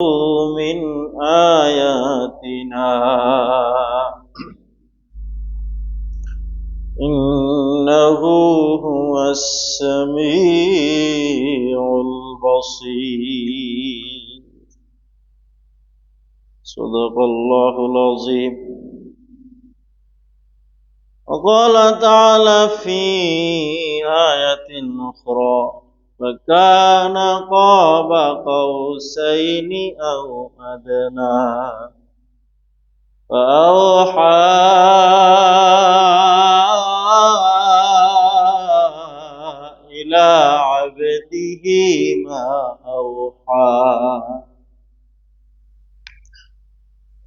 من آياتنا إنه هو السميع البصير. صدق الله العظيم. وقال تعالى في آية أخرى: فكان قاب قوسين أو أدنى فأوحى إلى عبده ما أوحى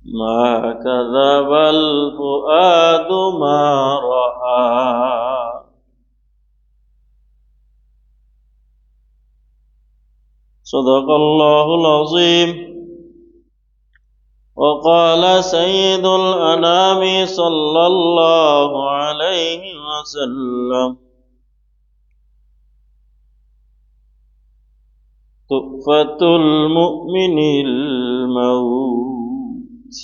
ما كذب الفؤاد ما رأى. صدق الله العظيم. وقال سيد الأنام صلى الله عليه وسلم: تؤفة المؤمن الموت،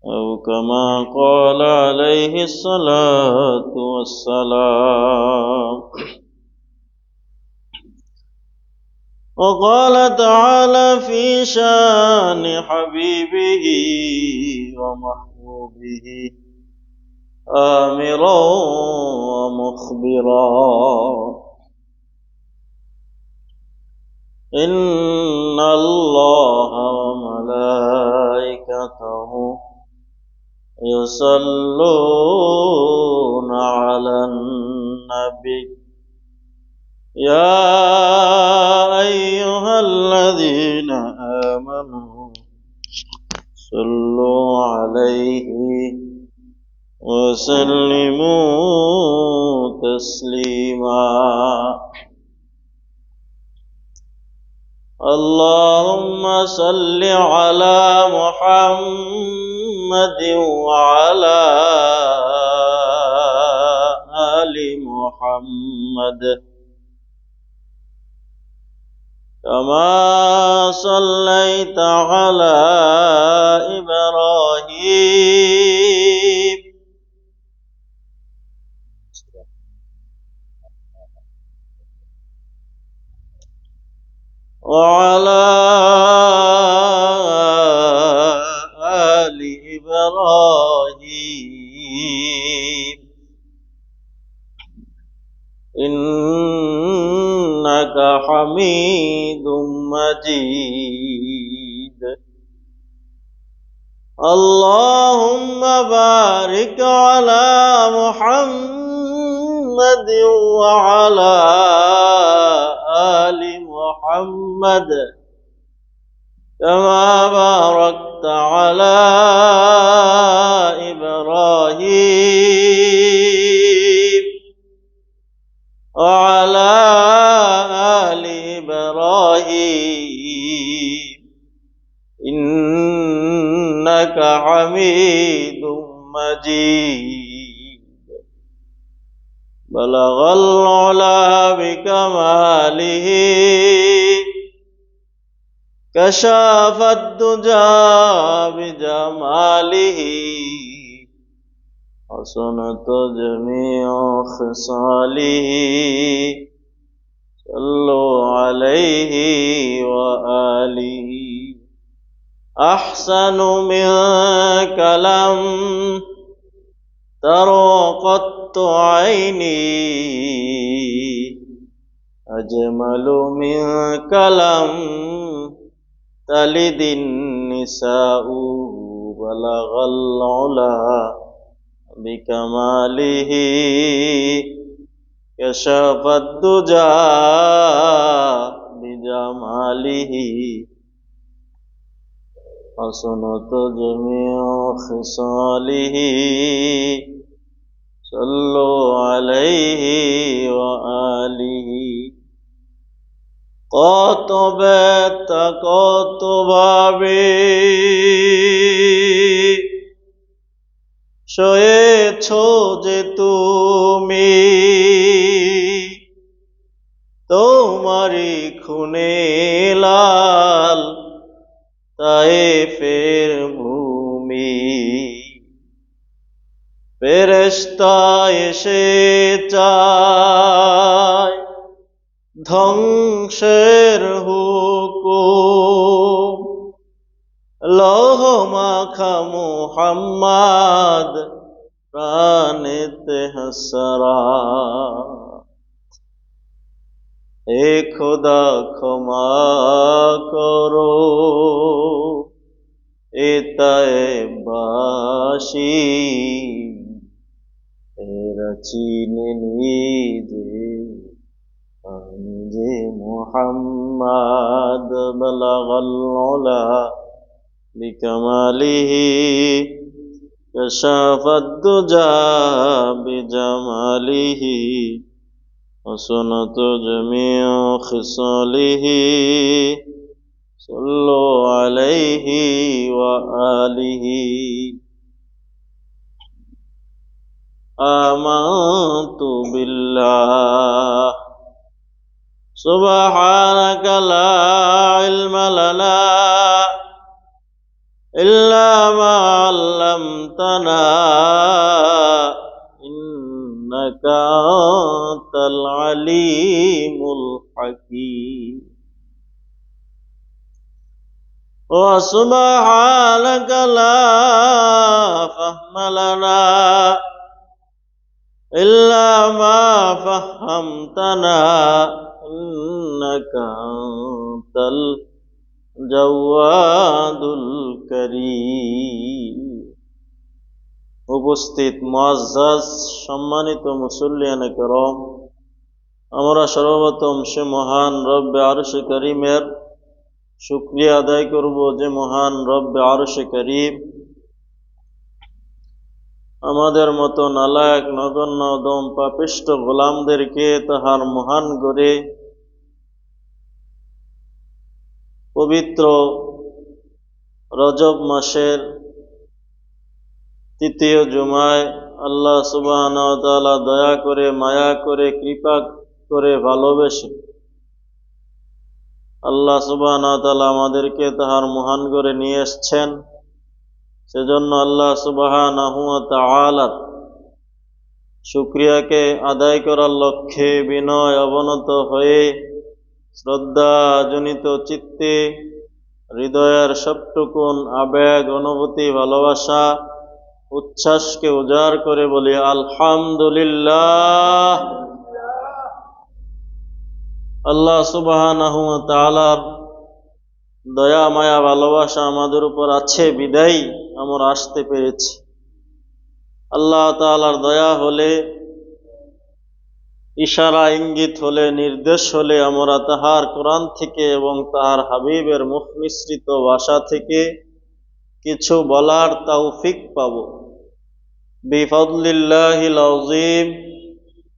أو كما قال عليه الصلاة والسلام. وقال تعالى في شان حبيبه ومحبوبه آمرا ومخبرا: إن الله وملائكته يصلون على النبي يا أيها الذين آمنوا صلوا عليه وسلموا تسليما. اللهم صل على محمد وعلى آل محمد كما صليت على إبراهيم وعلى آل إبراهيم إنك حميد مجيد. اللهم بارك على محمد وعلى آل محمد كما باركت على إبراهيم وعلى آل إبراهيم إنك حميد مجيد. بلغ العلا بكماله كشف الدجى بجماله حسنت جميع خصاله صلوا عليه وآله. أحسن منك لم تر قط عيني أجمل منك لم تلد النساء. بلغ العلا بكماله كشف الدجى بجماله حسنت جميع خصاله صلوا عليه وآله. কত ব্যথা কত ভাবে সয়েছ যে তুমি তোমারি খুনে লাল ফের ভূমি, ফেরেশতা এসে চায় ধ্বংসের হুকুম, লৌহ মাখা মুহাম্মদ প্রাণেতে হাসরাত। এ খোদা ক্ষমা করো এ তায়েবাসী, এরা চিনেনি যে মুহাম্মদ বালাগাল উলা বিকামালিহি কাশাফাদ দুজা বিজামালিহি হাসানাত জামিউ খিসালিহি সাল্লু আলাইহি ওয়া আলিহি। আমানতু বিল্লাহ সুবহানাকা লা ইলমা লানা ইল্লা মা আল্লামতানা ইন্নাকা আনতাল আলিমুল হাকীম। ওয়া সুবহানাকা লা ফাহমা লানা ইল্লা মা ফাহহামতানা ইন্নাকা আনতাল জাওয়াদুল কারীম। উপস্থিত মুআজ্জাজ সম্মানিত মুসল্লিয়ানে কেরাম, আমরা সর্বপ্রথম সে মহান রব্বে আরশে করিমের শুকরিয়া আদায় করব যে মহান রব্বে আরশে করিম আমাদের মতো নালায়েক নগণ্য দম পাপিষ্ঠ গোলামদেরকে তাহার মহান গড়ে পবিত্র রজব মাসের তৃতীয় জুমায় আল্লাহ সুবহানাহু ওয়া তাআলা দয়া করে মায়া করে কৃপা করে ভালোবেসে আল্লাহ সুবহানাহু ওয়া তাআলা আমাদেরকে তাহার মহান করে নিয়ে এসছেন। সেজন্য আল্লাহ সুবহানাহু ওয়া তাআলার শুকরিয়াকে আদায় করার লক্ষ্যে বিনয় অবনত হয়ে শ্রদ্ধাজনিত চিত্তে হৃদয়ের সবটুকুন আবেগ অনুভূতি ভালোবাসা উচ্ছ্বাসকে উজাড় করে বলি আলহামদুলিল্লাহ। আল্লাহ সুবহানাহু ওয়া তাআলার দয়া মায়া ভালোবাসা আমাদের উপর আছে বিদায়ী আমরা আসতে পেরেছি। আল্লাহ তাআলার দয়া হলে, ইশারা ইঙ্গিত হলে, নির্দেশ হলে আমরা তাহার কোরআন থেকে এবং তাহার হাবিবের মুখ মিশ্রিত ভাষা থেকে কিছু বলার তৌফিক পাব। বিফাদলিল্লাহিল আযীম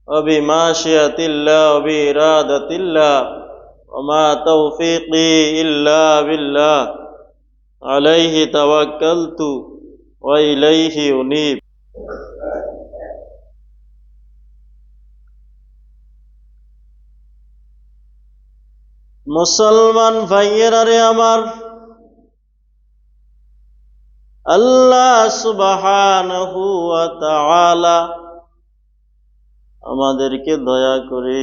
ওয়া বিমাশিয়াতিল্লাহ ওয়া বিইরাদাতিল্লাহ ওয়া মা তাওফীকি ইল্লা বিল্লাহ আলাইহি তাওয়াক্কালতু ওয়া ইলাইহি উনীব। মুসলমান ভাইয়েরা রে আমার, আল্লাহ সুবহানাহু ওয়া তাআলা আমাদেরকে দয়া করে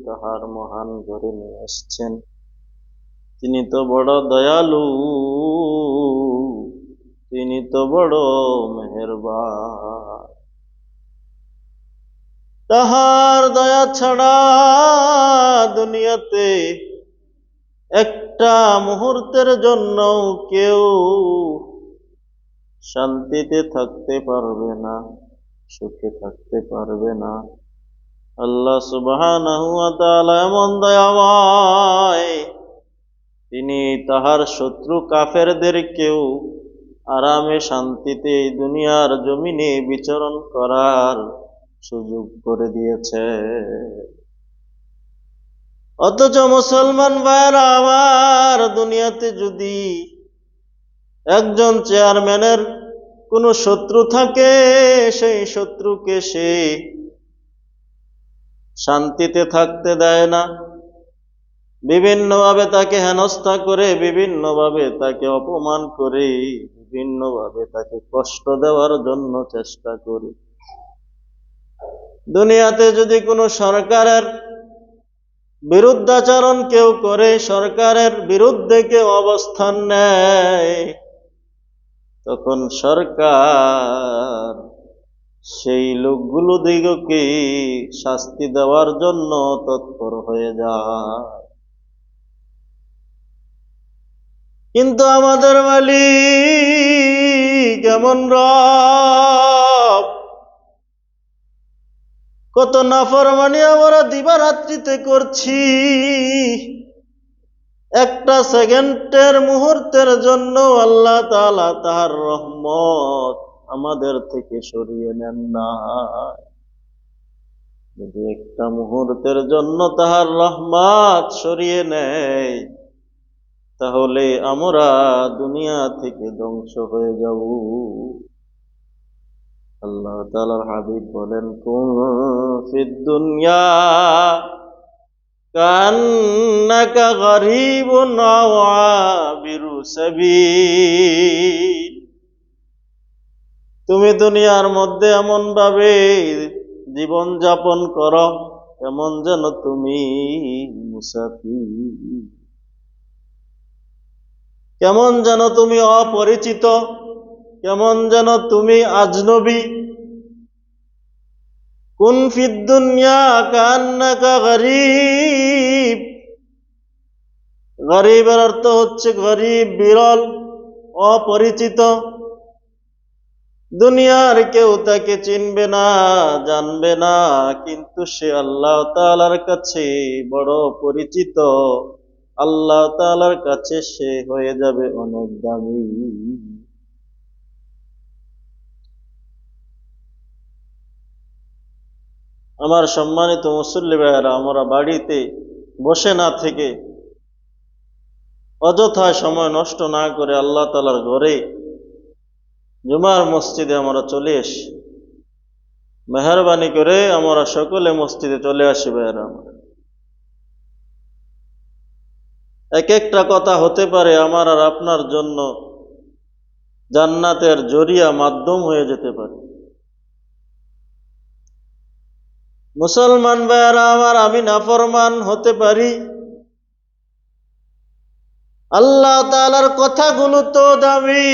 তাহার মহান ঘরে নিয়ে আসছেন। তিনি তো বড় দয়ালু, তিনি তো বড় মেহেরবান। তাহার দয়া ছাড়া দুনিয়াতে একটা মুহূর্তের জন্য কেউ শান্তিতে থাকতে পারবে না, সুখে থাকতে পারবে না। আল্লাহ সুবহানাহু ওয়া তাআলা এমন দয়াময়, তিনি তাহার শত্রু কাফেরদেরকেও আরামে শান্তিতে এই দুনিয়ার জমিনে বিচরণ করার সুযোগ করে দিয়েছে। অথচ মুসলমান ভাইরা আমার, দুনিয়াতে যদি একজন চেয়ারম্যানের কোনো শত্রু থাকে, সেই শত্রুকে সে শান্তিতে থাকতে দেয় না। বিভিন্নভাবে তাকে হেনস্থা করে, বিভিন্নভাবে তাকে অপমান করে, বিভিন্নভাবে তাকে কষ্ট দেওয়ার জন্য চেষ্টা করে। দুনিয়াতে যদি কোনো সরকারের বিরুদ্ধাচরণ কেউ করে, সরকারের বিরুদ্ধে কেউ অবস্থান নেয়, তখন সরকার সেই লোকগুলো দিগকে শাস্তি দেওয়ার জন্য তৎপর হয়ে যায়। কিন্তু আমাদের মালিক এমন রব, কত নাফরমানি আমরা দিবারাত্রিতে করছি, একটা সেকেন্ডের মুহূর্তের জন্য আল্লাহ তাআলা তাহার রহমত আমাদের থেকে সরিয়ে নেন না। যদি একটা মুহূর্তের জন্য তাহার রহমত সরিয়ে নেয়, তাহলে আমরা দুনিয়া থেকে ধ্বংস হয়ে যাব। আল্লাহ তাআলার হাবিব বলেন, কুন ফিদ দুনিয়া কান্নাকা গরীবুন আও আবিরু সাবিল। তুমি দুনিয়ার মধ্যে এমন ভাবে জীবন যাপন করো, এমন যেন তুমি মুসাফির, কেমন যেন তুমি অপরিচিত, কেমন যেন তুমি আজনবী। কুন ফিদ দুনিয়া কান্নাকা গরীব, গরীবের অর্থ হচ্ছে গরীব, বিরল, অপরিচিত। দুনিয়ার কেউ তাকে চিনবে না, জানবে না, কিন্তু সে আল্লাহ তাআলার কাছে বড় পরিচিত। আল্লাহ তাআলার কাছে সে হয়ে যাবে অনেক দামি। আমার সম্মানিত মুসল্লি ভাইয়েরা, আমরা বাড়িতে বসে না থেকে, অযথায় সময় নষ্ট না করে আল্লাহ তাআলার ঘরে জুমার মসজিদে আমরা চলে আসি। মেহরবানি করে আমরা সকলে মসজিদে চলে আসি ভাইয়েরা। এক একটা কথা হতে পারে আমার আর আপনার জন্য জান্নাতের জরিয়া, মাধ্যম হয়ে যেতে পারে। মুসলমান ভাইয়েরা আমার, আমি নাফরমান হতে পারি, আল্লাহ তাআলার কথাগুলো তো দামি,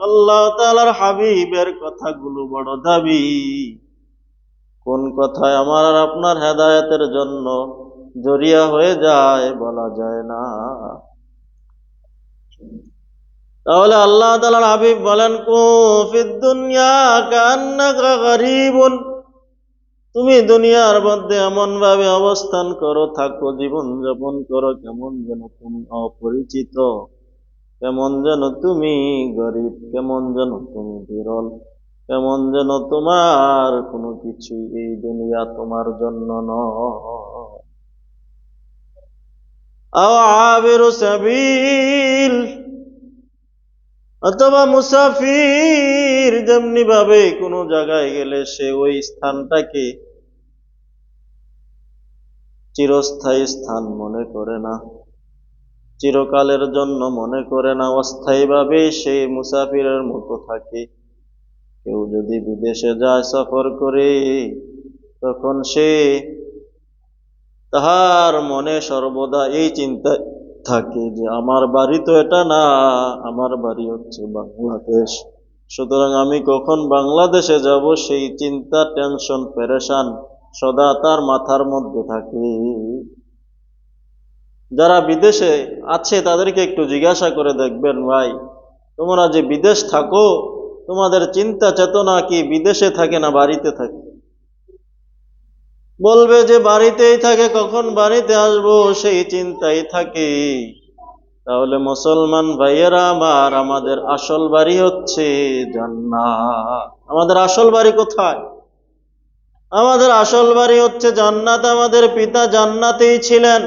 আল্লাহ তাআলার হাবিবের কথাগুলো বড় দামি। কোন কথায় আমার আর আপনার হেদায়েতের জন্য জরিয়া হয়ে যায় বলা যায় না। তাহলে আল্লাহ তাআলার হাবিব বলেন, কুন ফিদ দুনিয়া কান্নাকা গরীবুন, তুমি দুনিয়ার মধ্যে এমন ভাবে অবস্থান করো, থাকো, জীবন যাপন করো, কেমন যেন তুমি অপরিচিত, কেমন যেন তুমি গরীব, কেমন যেন তুমি বিরল, কেমন যেন তোমার কোনো কিছু এই দুনিয়া তোমার জন্য নয়। আও আবিরু সাবিল, অথবা মুসাফির, যেমনি ভাবে কোনো জায়গায় গেলে সে ওই স্থানটাকে চিরস্থায়ী স্থান মনে করে না, চিরকালের জন্য মনে করে না, অস্থায়ীভাবে সে মুসাফিরের মতো থাকে। কেউ যদি বিদেশে যায়, সফর করে, তখন সে তাহার মনে সর্বদা এই চিন্তা থাকে যে আমার বাড়ি তো এটা না, আমার বাড়ি হচ্ছে বাংলাদেশ। সুতরাং আমি কখন বাংলাদেশে যাব সেই চিন্তা, টেনশন, পেরেশান সদা তার মাথার মধ্যে থাকে। যারা বিদেশে আছে তাদেরকে একটু জিজ্ঞাসা করে দেখবেন, ভাই তোমরা যে বিদেশ থাকো, তোমাদের চিন্তা চেতনা কি বিদেশে থাকে না বাড়িতে থাকে? বলবে যে বাড়িতেই থাকে, কখন বাড়িতে আসবো সেই চিন্তাই থাকে। তাহলে মুসলমান ভাইয়েরা আমার, আমাদের আসল বাড়ি হচ্ছে জান্নাত। আমাদের আসল বাড়ি কোথায়? আমাদের আসল বাড়ি হচ্ছে জান্নাত। আমাদের পিতা জান্নাতেই ছিলেন।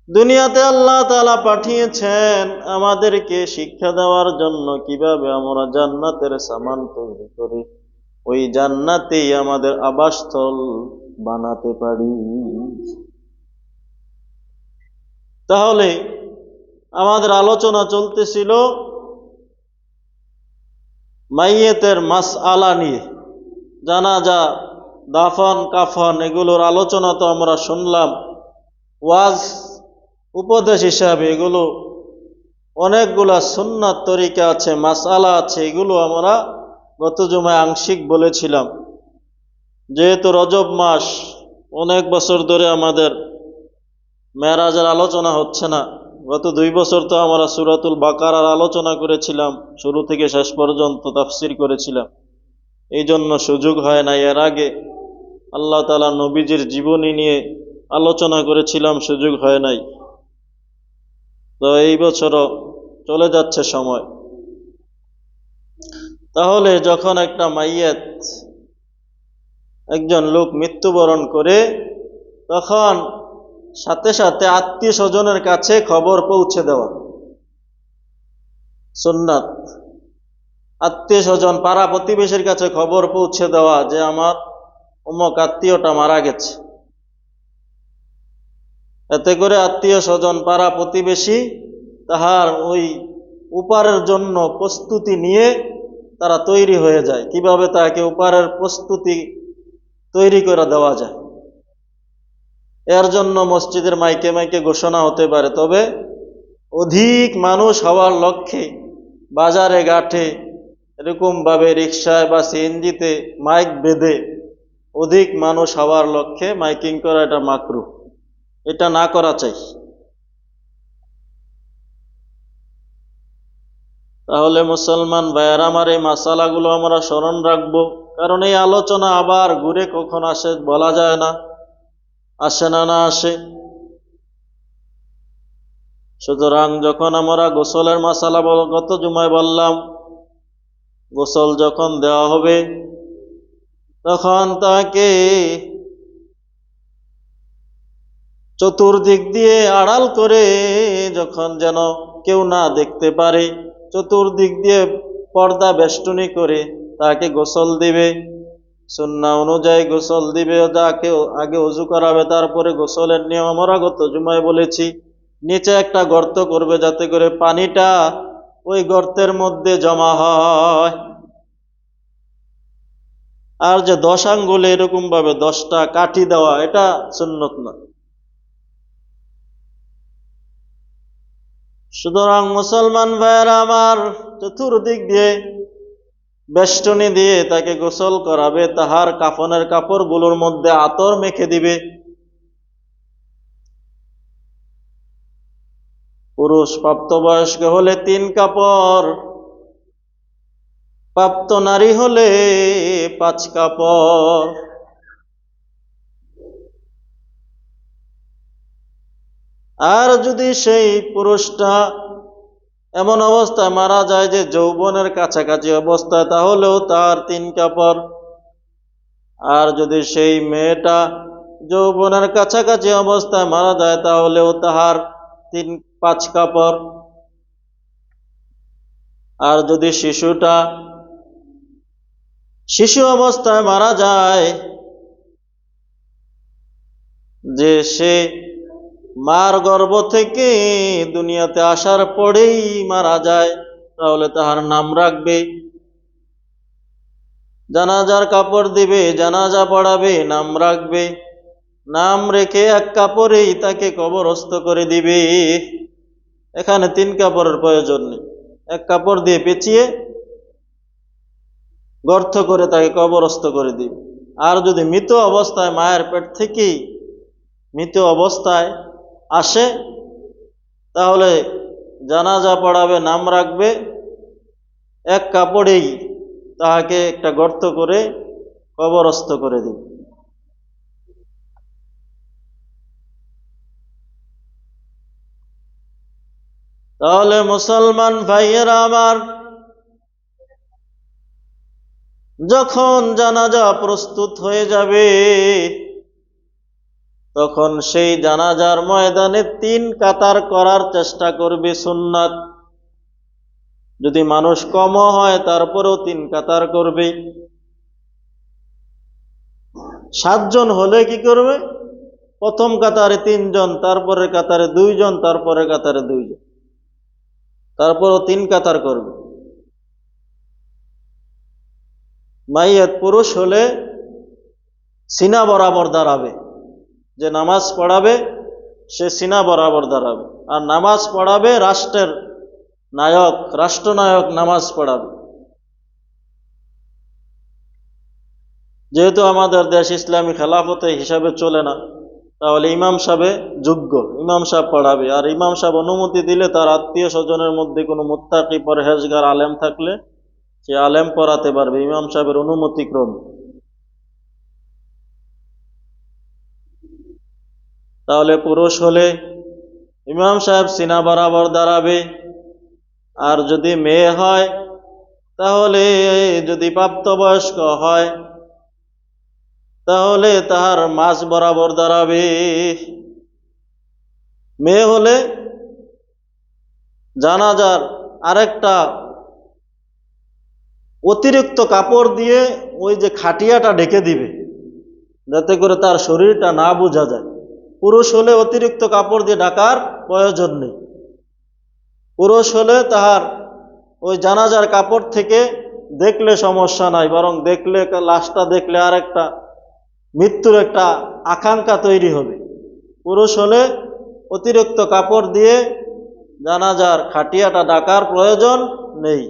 দুনিয়াতে আল্লাহ তাআলা পাঠিয়েছেন আমাদেরকে শিক্ষা দেওয়ার জন্য, কিভাবে আমরা জান্নাতের সামান তৈরি করি, ওই জান্নাতেই আমাদের আবাসস্থল বানাতে পারি। তাহলে আমাদের আলোচনা চলতেছিল মাইয়েতের মাসআলা নিয়ে। জানাজা, দাফন কাফন এগুলোর আলোচনা তো আমরা শুনলাম, ওয়াজ উপদেশ হিসাবে এগুলো অনেকগুলা সুন্নাত তরিকা আছে, মাসআলা আছে, এগুলো আমরা গত জুমায় আংশিক বলেছিলাম। যেহেতু রজব মাস, অনেক বছর ধরে আমাদের মেরাজের আলোচনা হচ্ছে না। গত 2 বছর তো আমরা সূরাতুল বাকারার আলোচনা করেছিলাম, শুরু থেকে শেষ পর্যন্ত তাফসীর করেছিলাম, এই জন্য সুযোগ হয় না। এর আগে আল্লাহ তাআলা নবীজির জীবনী নিয়ে আলোচনা করেছিলাম, সুযোগ হয় নাই। তো এই বছরও চলে যাচ্ছে সময়। তাহলে যখন একটা মাইয়াত, একজন লোক মৃত্যুবরণ করে, তখন সাথে সাথে আত্মীয় স্বজনের কাছে খবর পৌঁছে দেওয়া সুন্নাত। আত্মীয় স্বজন, পাড়া প্রতিবেশীর কাছে খবর পৌঁছে দেওয়া যে আমার অমুক আত্মীয়টা মারা গেছে। এতে করে আত্মীয় স্বজন, পাড়া প্রতিবেশী তাহার ওই উপারের জন্য প্রস্তুতি নিয়ে তারা তৈরি হয়ে যায়, কিভাবে তাকে উপারের প্রস্তুতি তৈরি করে দেওয়া যায়। এর জন্য মসজিদের মাইকে মাইকে ঘোষণা হতে পারে, তবে অধিক মানুষ হওয়ার লক্ষ্যে বাজারে ঘাটে এরকম ভাবে রিকশায় বা সিএনজিতে মাইক বেঁধে অধিক মানুষ হওয়ার লক্ষ্যে মাইকিং করা, এটা মাকরুহ, এটা না করা চাই। তাহলে মুসলমান ভাইয়ার আমার, এই মাসালাগুলো আমরা স্মরণ রাখবো, কারণ এই আলোচনা আবার ঘুরে কখন আসে বলা যায় না, আসে না আসে। সুতরাং যখন আমরা গোসলের মাসালা গত জুমায় বললাম, গোসল যখন দেওয়া হবে তখন তাকে চতুর্দিক দিয়ে আড়াল করে, যখন যেন কেউ না দেখতে পারে, চতুর্দিক দিয়ে পর্দা বেষ্টনী করে তাকে গোসল দিবে। সুন্নাহ অনুযায়ী গোসল দিবে। তাকে আগে ওযু করাবে, তারপরে গোসলের নিয়ম আমরা গত জুমায় বলেছি। নিচে একটা গর্ত করবে যাতে করে পানিটা ওই গর্তের মধ্যে জমা হয়। আর যে 10 আঙ্গুলে এরকম ভাবে 10টা কাঠি দেওয়া, এটা সুন্নত না। সুতরাং মুসলমান ভাইয়েরা আমার, চতুর্দিক দিয়ে বেষ্টনী দিয়ে তাকে গোসল করাবে, তাহার কাফনের কাপড়গুলোর মধ্যে আতর মেখে দিবে। পুরুষ প্রাপ্তবয়স্ক হলে 3 কাপড়, প্রাপ্ত নারী হলে 5 কাপড়। আর যদি সেই পুরুষটা এমন অবস্থায় মারা যায় যে যৌবনের কাছাকাছি অবস্থায়, তাহলেও তার 3 কাপড়। আর যদি সেই মেয়েটা যৌবনের কাছাকাছি অবস্থায় মারা যায়, তাহলেও তাহার 5 কাপড়। আর যদি শিশু অবস্থায় মারা যায়, যে সে মার গর্ভ থেকে দুনিয়াতে আসার পরেই মারা যায়, তাহলে তাহার নাম রাখবে, জানাজার কাপড় দিবে, জানাজা পড়াবে, নাম রাখবে। নাম রেখে 1 কাপড়েই তাকে কবরস্থ করে দিবে। এখানে 3 কাপড়ের প্রয়োজন নেই, 1 কাপড় দিয়ে পেঁচিয়ে গর্ত করে তাকে কবরস্থ করে দিবে। আর যদি মৃত অবস্থায়, মায়ের পেট থেকেই মৃত অবস্থায় আসে, তাহলে জানাজা পড়াবে, নাম রাখবে, 1 কাপড়েই তাহাকে একটা গর্ত করে কবরস্থ করে দিবে। তাহলে মুসলমান ভাইয়েরা আমার, যখন জানাজা প্রস্তুত হয়ে যাবে, তখন সেই জানাজার ময়দানে 3 কাতার করার চেষ্টা করবে, সুন্নাত। যদি মানুষ কম হয় তারপরেও 3 কাতার করবে। 7 জন হলে কি করবে? প্রথম কাতারে 3 জন, তারপরে কাতারে 2 জন, তারপরে কাতারে 2 জন, তারপরও 3 কাতার করবে। মাইয়াত পুরুষ হলে সিনা বরাবর দাঁড়াবে, যে নামাজ পড়াবে সে সিনা বরাবর দাঁড়াবে। আর নামাজ পড়াবে রাষ্ট্রের নায়ক, রাষ্ট্রনায়ক নামাজ পড়াবে। যেহেতু আমাদের দেশ ইসলামী খেলাফতে হিসাবে চলে না, তাহলে ইমাম সাহেব যোগ্য, ইমাম সাহেব পড়াবে। আর ইমাম সাহেব অনুমতি দিলে তার আত্মীয় স্বজনের মধ্যে কোনো মুত্তাকি পরহেজগার আলেম থাকলে সে আলেম পড়াতে পারবে ইমাম সাহেবের অনুমতি ক্রমে। তাহলে পুরুষ হলে ইমাম সাহেব সিনা বরাবর দাঁড়াবে। আর যদি মেয়ে হয়, তাহলে যদি প্রাপ্তবয়স্ক হয়, তাহলে তাহার মাঝ বরাবর দাঁড়াবে। মেয়ে হলে জানাজার আরেকটা অতিরিক্ত কাপড় দিয়ে ওই যে খাটিয়াটা ঢেকে দিবে, যাতে করে তার শরীরটা না বোঝা যায়। পুরুষ হলে অতিরিক্ত কাপড় দিয়ে ঢাকার প্রয়োজন নেই। পুরুষ হলে তাহার ওই জানাজার কাপড় থেকে দেখলে সমস্যা নাই, বরং দেখলে লাশটা দেখলে আর একটা মৃত্যুর একটা আকাঙ্ক্ষা তৈরি হবে। পুরুষ হলে অতিরিক্ত কাপড় দিয়ে জানাজার খাটিয়াটা ঢাকার প্রয়োজন নেই।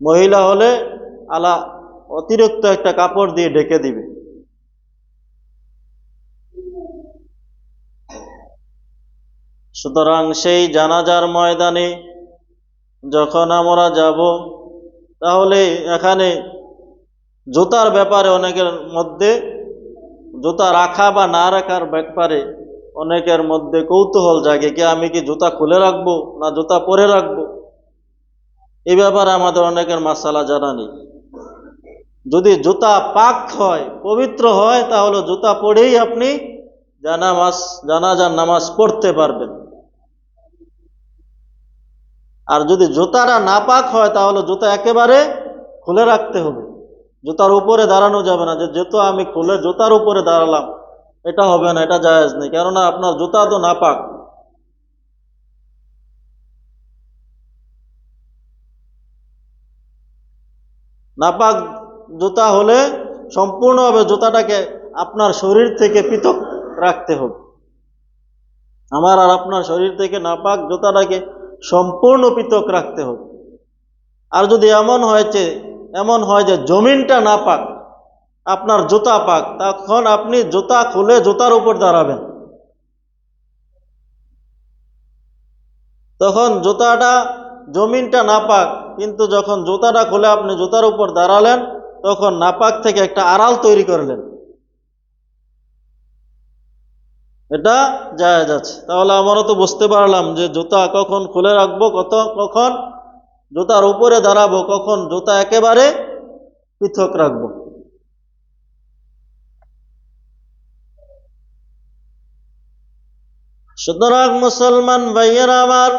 মহিলা হলে অতিরিক্ত একটা কাপড় দিয়ে ঢেকে দিবে। সুতরাং সেই জানাজার ময়দানে যখন আমরা যাব, তাহলে এখানে জুতার ব্যাপারে অনেকের মধ্যে, জুতা রাখা বা না রাখার ব্যাপারে অনেকের মধ্যে কৌতূহল জাগে, কি আমি কি জুতা খুলে রাখবো না জুতা পরে রাখবো। এই ব্যাপারে আমাদের অনেকের মাসালা জানা নেই। যদি জুতা পাক হয়, পবিত্র হয়, তাহলে জুতা পরেই আপনি জানাজার নামাজ পড়তে পারবেন। আর যদি জুতাটা না পাক হয়, তাহলে জুতা একেবারে খুলে রাখতে হবে। জুতার উপরে দাঁড়ানো যাবে না, যে জুতো আমি খুলে জুতার উপরে দাঁড়ালাম, এটা হবে না, এটা জায়েজ নেই। কেননা আপনার জুতা তো নাপাক। নাপাক জুতা হলে সম্পূর্ণভাবে জুতাটাকে আপনার শরীর থেকে পৃথক রাখতে হবে। আমার আর আপনার শরীর থেকে নাপাক জুতাটাকে সম্পূর্ণ পৃথক রাখতে হবে। আর যদি এমন হয় যে জমিনটা নাপাক, আপনার জুতা পাক, তখন আপনি জুতা খুলে জুতার উপর দাঁড়াবেন। তখন জুতাটা জমিনটা নাপাক, কিন্তু যখন জুতাটা খুলে আপনি জুতার উপর দাঁড়ালেন, তখন নাপাক থেকে একটা আড়াল তৈরি করলেন, এটা জায়েজ আছে। তাহলে আমরা তো বুঝতে পারলাম যে জুতা কখন খুলে রাখবো, কখন জুতার উপরে দাঁড়াবো, কখন জুতা একেবারে পৃথক রাখবো। সুতরাং মুসলমান ভাইয়েরা আমার,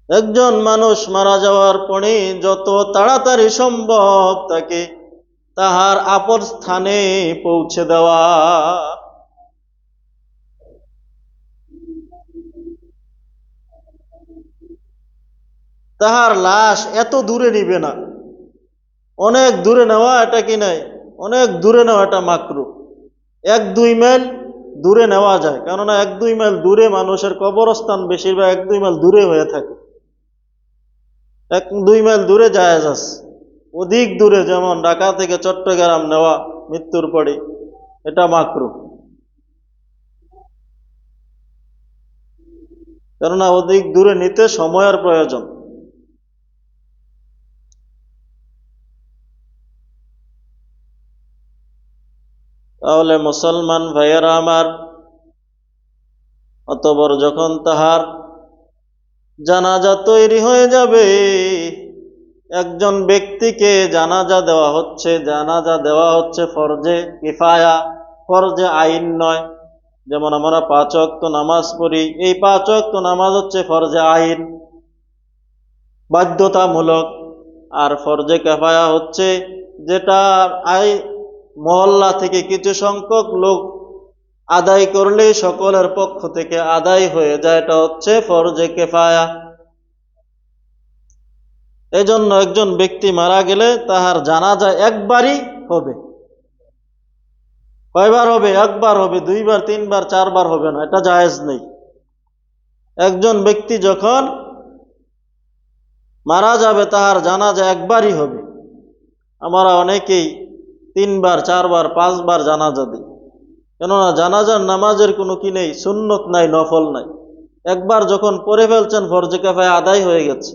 একজন মানুষ মারা যাওয়ার পরে যত তাড়াতাড়ি সম্ভব তাকে তাহার আপন স্থানে পৌঁছে দেওয়া। তাহার লাশ এত দূরে নিবে না, অনেক দূরে নেওয়া এটা কি নাই, অনেক দূরে নেওয়া এটা মাকরুহ। 1-2 মাইল দূরে নেওয়া যায়, কেননা 1-2 মাইল দূরে মানুষের কবরস্থান বেশিরভাগ 1-2 মাইল দূরে হয়ে থাকে। 1-2 মাইল দূরে জায়েজ আছে। অধিক দূরে, যেমন ঢাকা থেকে চট্টগ্রাম নেওয়া মৃত্যুর পরে, এটা মাকরুহ। কেননা অধিক দূরে নিতে সময়ের প্রয়োজন। তাহলে মুসলমান ভাইয়েরা আমার, অতঃপর যখন তাহার জানাজা তৈরি হয়ে যাবে, একজন ব্যক্তিকে জানাজা দেওয়া হচ্ছে ফরজে কিফায়া, ফরজে আইন নয়। যেমন আমরা 5 ওয়াক্ত নামাজ পড়ি, এই 5 ওয়াক্ত নামাজ হচ্ছে ফরজে আইন, বাধ্যতামূলক। আর ফরজে কিফায়া হচ্ছে যেটা মহল্লা থেকে কিছু সংখ্যক লোক আদায় করলেই সকলের পক্ষ থেকে আদায় হয়ে যায়। এটা হচ্ছে ফরজে কেফায়া। এজন্য একজন ব্যক্তি মারা গেলে তাহার জানাজা একবারই হবে। কয়বার হবে? একবার হবে, দুইবার, তিনবার, চারবার হবে না, এটা জায়েজ নেই। একজন ব্যক্তি যখন মারা যাবে তাহার জানাজা একবারই হবে। আমরা অনেকেই তিনবার, চারবার, পাঁচবার জানাজা দিই, কেননা জানাজার নামাজের কোনো কি নেই, সুন্নত নাই, নফল নাই। একবার যখন পড়ে ফেলছেন ফরজে কিফায়া আদায় হয়ে গেছে।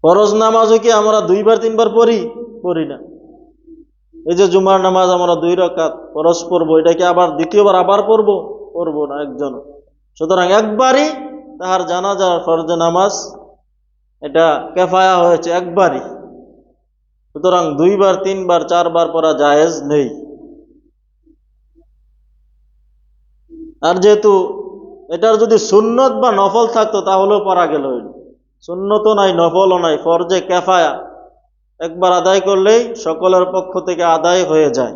ফরজ নামাজও কি আমরা দুইবার তিনবার পড়ি না। এই যে জুমার নামাজ আমরা 2 রাকাত ফরজ পড়বো, এটা কি আবার দ্বিতীয়বার আবার পড়বো না একজন। সুতরাং একবারই তাহার জানাজার ফরজে নামাজ এটা কেফায়া হয়েছে একবারই। সুতরাং 2 বার, 3 বার, 4 বার পড়া জায়েজ নেই। আর যেহেতু এটার যদি সুন্নত বা নফল থাকতো তাহলেও পড়া গেল। সুন্নতও নাই, নফলও নাই, ফরজে কেফায়া একবার আদায় করলেই সকলের পক্ষ থেকে আদায় হয়ে যায়।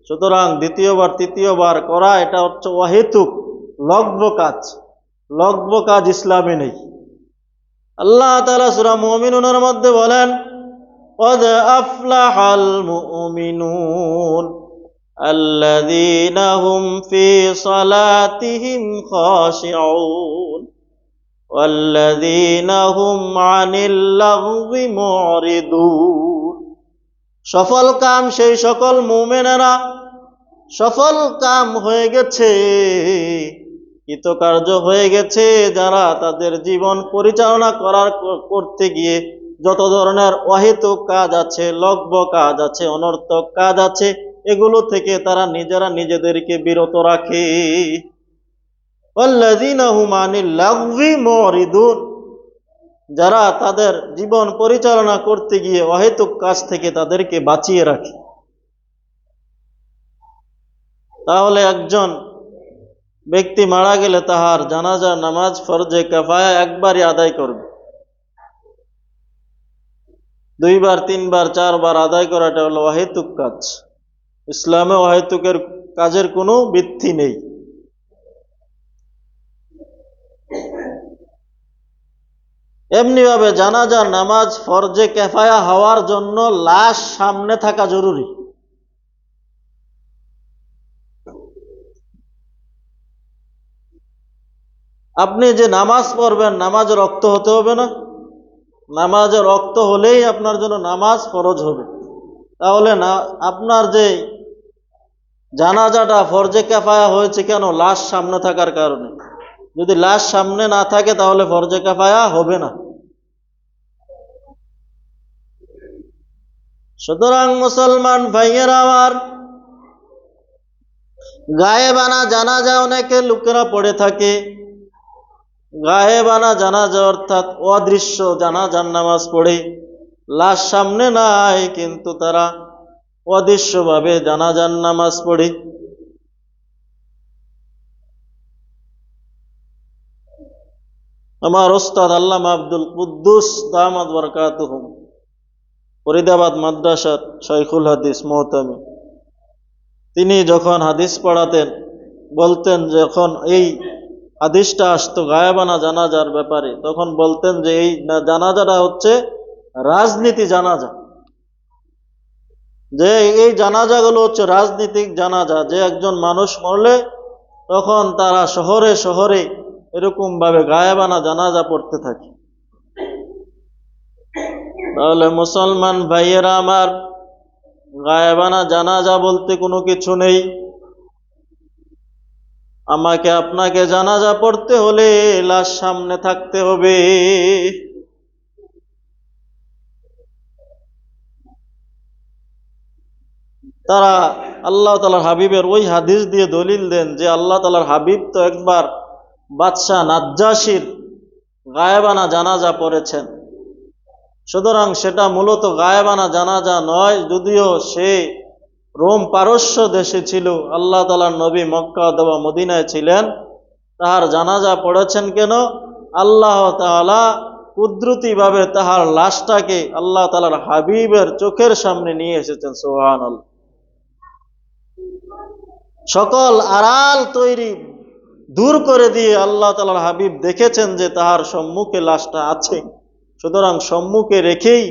সুতরাং দ্বিতীয়বার, তৃতীয়বার করা এটা হচ্ছে অহেতুক লগ্ব কাজ ইসলামে নেই। আল্লাহ তাআলা সূরা মুমিনুনের মধ্যে বলেন, قد أفلح المؤمنون الذين هم في صلاتهم خاشعون والذين هم عن اللغو معرضون। সফল কাম সেই সকল মুমিনেরা, সফল কাম হয়ে গেছে, কৃতকার্য হয়ে গেছে যারা তাদের জীবন পরিচালনা করতে গিয়ে যত ধরনের অহেতুক কাজ আছে, লগ্ব কাজ আছে, অনর্থক কাজ আছে, এগুলো থেকে তারা নিজেরা নিজেদেরকে বিরত রাখে। ওয়াল্লাযীনা হুম আনিল লাগবি মুরিদুন, যারা তাদের জীবন পরিচালনা করতে গিয়ে অহেতুক কাজ থেকে তাদেরকে বাঁচিয়ে রাখে। তাহলে একজন ব্যক্তি মারা গেলে তাহার জানাজার নামাজ ফরজে কিফায়া একবারই আদায় করবে। 2 বার, 3 বার, 4 বার আদায় করাটা হলো অহেতুক কাজ। ইসলামে অহেতুকের কাজের কোনো ভিত্তি নেই। এমনিভাবে জানাজার নামাজ ফরজে কিফায়া হওয়ার জন্য লাশ সামনে থাকা জরুরি। আপনি যে নামাজ পড়বেন, নামাজে রক্ত হতে হবে না? নামাজে রক্ত হলেই আপনার জন্য নামাজ ফরজ হবে। তাহলে না, আপনার যে জানাজাটা ফরজে কিফায়া হয়েছে কেন? লাশ সামনে থাকার কারণে। যদি লাশ সামনে না থাকে তাহলে ফরজে কিফায়া হবে না। সুতরাং মুসলমান ভাইয়েরা আমার, গায়েবানা জানাজা অনেকে লোকেরা পড়ে থাকে। গায়েবানা জানাজা অর্থাৎ অদৃশ্য জানাজার নামাজ পড়ে, লাশ সামনে নাই কিন্তু তারা অদৃশ্যভাবে জানাজার নামাজ পড়ে। আমার ওস্তাদ আল্লামা আব্দুল কুদ্দুস দামাত বরকাতুহুম, ফরিদাবাদ মাদ্রাসার শাইখুল হাদিস মুহতামি, তিনি যখন হাদিস পড়াতেন বলতেন, যখন এই হাদিসটা আসতো গায়েবানা জানাজার ব্যাপারে, তখন বলতেন যে এই জানাজাটা হচ্ছে রাজনীতি জানাজা, যে এই জানাজাগুলো হচ্ছে রাজনীতিক জানাজা। যে একজন মানুষ মরলে তখন তারা শহরে শহরে এরকম ভাবে গায়েবানা জানাজা পড়তে থাকে। তাহলে মুসলমান ভাইয়েরা আমার, গায়েবানা জানাজা বলতে কোনো কিছু নেই। আমাকে আপনাকে জানাজা পড়তে হলে লাশ সামনে থাকতে হবে। তারা আল্লাহ তাআলার হাবিবের ওই হাদিস দিয়ে দলিল দেন যে আল্লাহ তাআলার হাবিব তো একবার বাদশাহ নাজ্জাশীর গায়েবানা জানাজা পড়েছেন। সুতরাং সেটা মূলত গায়েবানা জানাজা নয়, যদিও সে রোম পারস্য দেশে ছিল। আল্লাহ তাআলার নবী মক্কা অথবা মদিনায় ছিলেন। তাহার জানাজা পড়েছেন কেন? আল্লাহ তাআলা কুদরতিভাবে তাহার লাশটাকে আল্লাহ তাআলার হাবিবের চোখের সামনে নিয়ে এসেছেন। সুবহানাল্লাহ। সকল আড়াল তৈরি দূর করে দিয়ে আল্লাহ তাআলার হাবিব দেখেছেন যে তাহার সম্মুখে লাশটা আছে। সুতরাং সম্মুখে রেখেই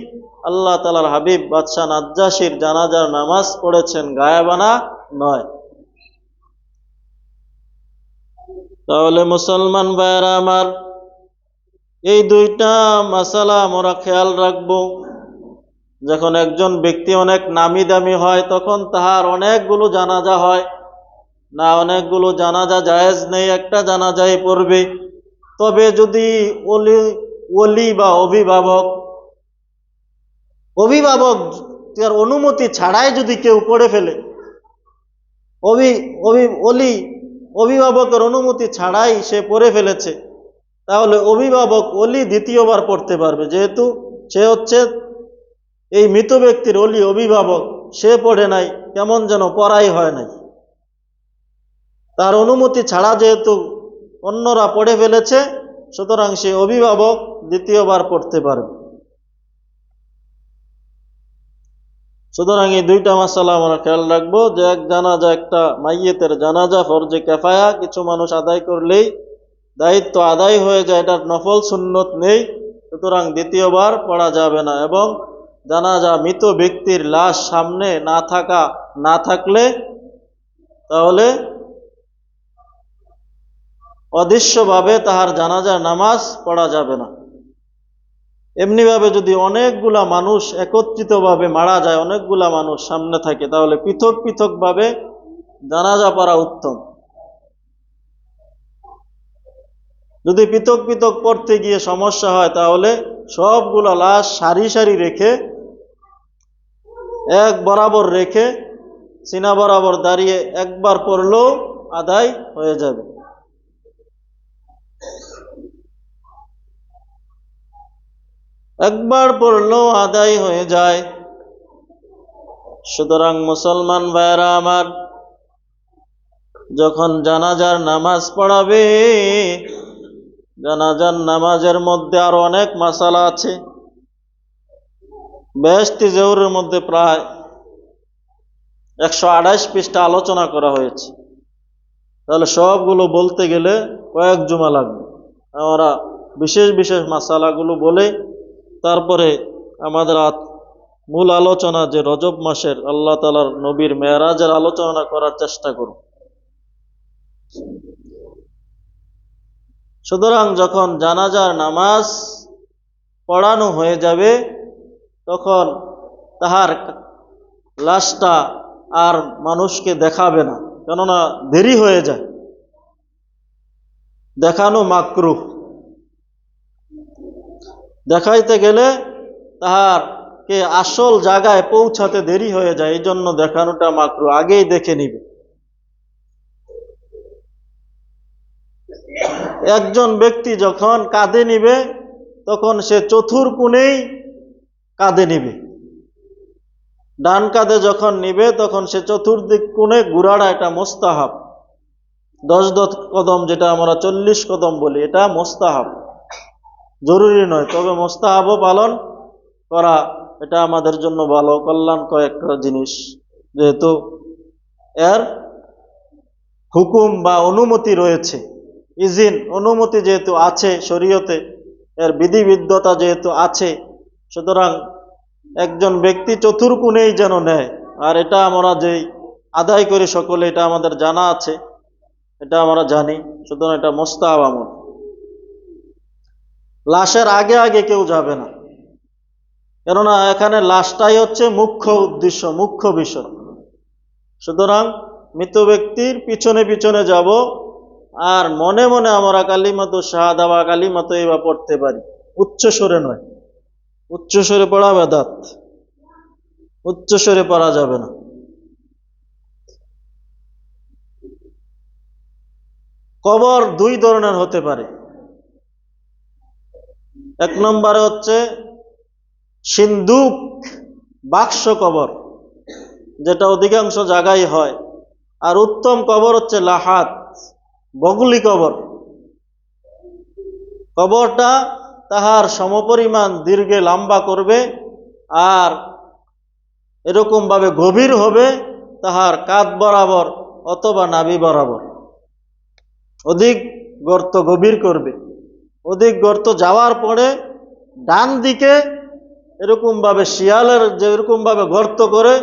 আল্লাহ তাআলার হাবিব বাদশাহ নাজ্জাশীর জানাজার নামাজ পড়েছেন, গায়েবানা নয়। তাহলে মুসলমান ভাইয়েরা আমার, এই দুইটা মাসালা আমরা খেয়াল রাখবো। যখন একজন ব্যক্তি অনেক নামি দামি হয় তখন তাহার অনেকগুলো জানাজা হয় না, অনেকগুলো জানাজা জায়েজ নেই, একটা জানাজাই পড়বে। তবে যদি ওলি বা অভিভাবক তার অনুমতি ছাড়াই যদি কেউ পড়ে ফেলে, অভিভাবকের অনুমতি ছাড়াই সে পড়ে ফেলেছে, তাহলে অভিভাবক ওলি দ্বিতীয়বার পড়তে পারবে, যেহেতু সে হচ্ছে এই মৃত ব্যক্তির ওলি, অভিভাবক। সে পড়ে নাই, কেমন যেন পড়াই হয় নাই। তার অনুমতি ছাড়া যেহেতু অন্যরা পড়ে ফেলেছে, সুতরাং সে অভিভাবক দ্বিতীয়বার পড়তে পারবে। সুতরাং এই দুইটা মাসালা আমরা খেয়াল রাখবো যে এক জানাজা, একটা মাইয়েতের জানাজা ফরজে কিফায়া, কিছু মানুষ আদায় করলেই দায়িত্ব আদায় হয়ে যায়, এটার নফল সুন্নত নেই, সুতরাং দ্বিতীয়বার পড়া যাবে না। এবং জানাজা মৃত ব্যক্তির লাশ সামনে না থাকলে তাহলে অদৃশ্যভাবে তাহার জানাজার নামাজ পড়া যাবে না। এমনিভাবে যদি অনেকগুলা মানুষ একত্রিতভাবে মারা যায়, অনেকগুলা মানুষ সামনে থাকে, তাহলে পৃথক পৃথকভাবে জানাজা পড়া উত্তম। যদি পৃথক পৃথক পড়তে গিয়ে সমস্যা হয়, তাহলে সবগুলা লাশ সারি সারি রেখে, এক বরাবর রেখে, সিনা বরাবর দাঁড়িয়ে একবার পড়লেও আদায় হয়ে যাবে। একবার পড়লেও আদায় হয়ে যায়। সুতরাং মুসলমান ভাইয়েরা আমার, যখন জানাজার নামাজ পড়াবে, জানাজার নামাজের মধ্যে আরো অনেক মাসালা আছে। বেহেশতি জহুরের মধ্যে প্রায় 128 পৃষ্ঠা আলোচনা করা হয়েছে। তাহলে সবগুলো বলতে গেলে কয়েক জুমা লাগবে। আমরা বিশেষ বিশেষ মাসালাগুলো বলে তারপরে আমাদের মূল আলোচনা, যে রজব মাসের আল্লাহ তাআলার নবীর মেরাজের আলোচনা করার চেষ্টা করব। সুতরাং যখন জানাজার নামাজ পড়ানো হয়ে যাবে, তখন তাহার লাশটা আর মানুষকে দেখাবে না, কেননা দেরি হয়ে যায়, দেখানো মাকরুহ। দেখাইতে গেলে তাহারকে আসল জায়গায় পৌঁছাতে দেরি হয়ে যায়, এই জন্য দেখানোটা মাকরুহ, আগেই দেখে নিবে। একজন ব্যক্তি যখন কাঁধে নিবে, তখন সে চতুর্কোণেই কাঁধে নিবে। ডান কাঁধে যখন নিবে, তখন সে চতুর্দিক কোণে ঘুরাটা, এটা মোস্তাহাব। 10 কদম, যেটা আমরা 40 কদম বলি, এটা মোস্তাহাব, জরুরি নয়, তবে মোস্তাহাবও পালন করা এটা আমাদের জন্য ভালো, কল্যাণকর একটা জিনিস, যেহেতু এর হুকুম বা অনুমতি রয়েছে, অনুমতি যেহেতু আছে শরীয়তে, এর বিধিবিদ্ধতা যেহেতু আছে, সুতরাং একজন ব্যক্তি চতুর্কোণেই যেন নেয়। আর এটা আমরা যেই আদায় করি সকলে, এটা আমাদের জানা আছে, এটা আমরা জানি, সুতরাং এটা মুস্তাহাব আমল। লাশের আগে আগে কেউ যাবে না, কেননা এখানে লাশটাই হচ্ছে মুখ্য উদ্দেশ্য, মুখ্য বিষয়। সুতরাং মৃত ব্যক্তির পিছনে পিছনে যাব, আর মনে মনে আমরা কালিমাতু শাহাদা বা কালিমাতু তয়্যিবা পড়তে পারি, উচ্চ স্বরে নয়। উচ্চ স্বরে পড়া বেদাত, উচ্চ স্বরে পড়া যাবে না। কবর 2 ধরনের হতে পারে। এক নম্বরে হচ্ছে সিন্দুক, বাক্স কবর, যেটা অধিকাংশ জায়গায় হয়। আর উত্তম কবর হচ্ছে লাহাদ, বগলি কবর। কবরটা তাহার সমপরিমাণ দীর্ঘে লম্বা করবে, আর এরকমভাবে গভীর হবে তাহার কাঁধ বরাবর অথবা নাভি বরাবর। অধিক গর্ত গভীর করবে। অধিক গর্ত যাওয়ার পরে ডান দিকে এরকমভাবে শিয়ালের যেরকমভাবে গর্ত করে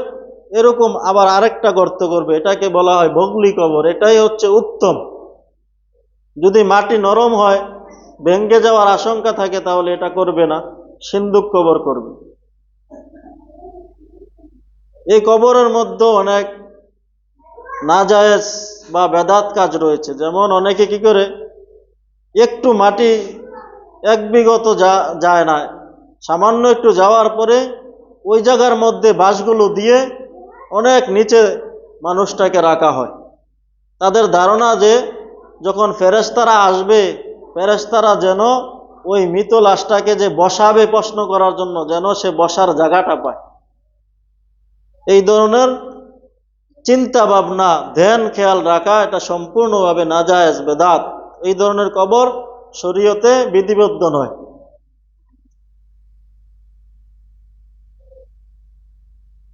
এরকম আবার আরেকটা গর্ত করবে। এটাকে বলা হয় বগলি কবর। এটাই হচ্ছে উত্তম। যদি মাটি নরম হয়, ভেঙ্গে যাওয়ার আশঙ্কা থাকে, তাহলে এটা করবে না, সিন্দুক কবর করবে। এই কবরের মধ্যে অনেক নাজায়েজ বা বেদাত কাজ রয়েছে। যেমন অনেকে কি করে, একটু মাটি এক বিঘত যায় না, সামান্য একটু যাওয়ার পরে ওই জায়গার মধ্যে বাঁশগুলো দিয়ে অনেক নিচে মানুষটাকে রাখা হয়। তাদের ধারণা যে যখন ফেরেশতারা আসবে, ফেরেশতারা যেন ওই মৃত লাশটাকে যে বসাবে প্রশ্ন করার জন্য, যেন সে বসার জায়গাটা পায়। এই ধরনের চিন্তা ভাবনা, ধ্যান খেয়াল রাখা, এটা সম্পূর্ণভাবে নাজায়েজ, বেদাত। এই ধরনের কবর শরীয়তে বিধিবদ্ধ নয়।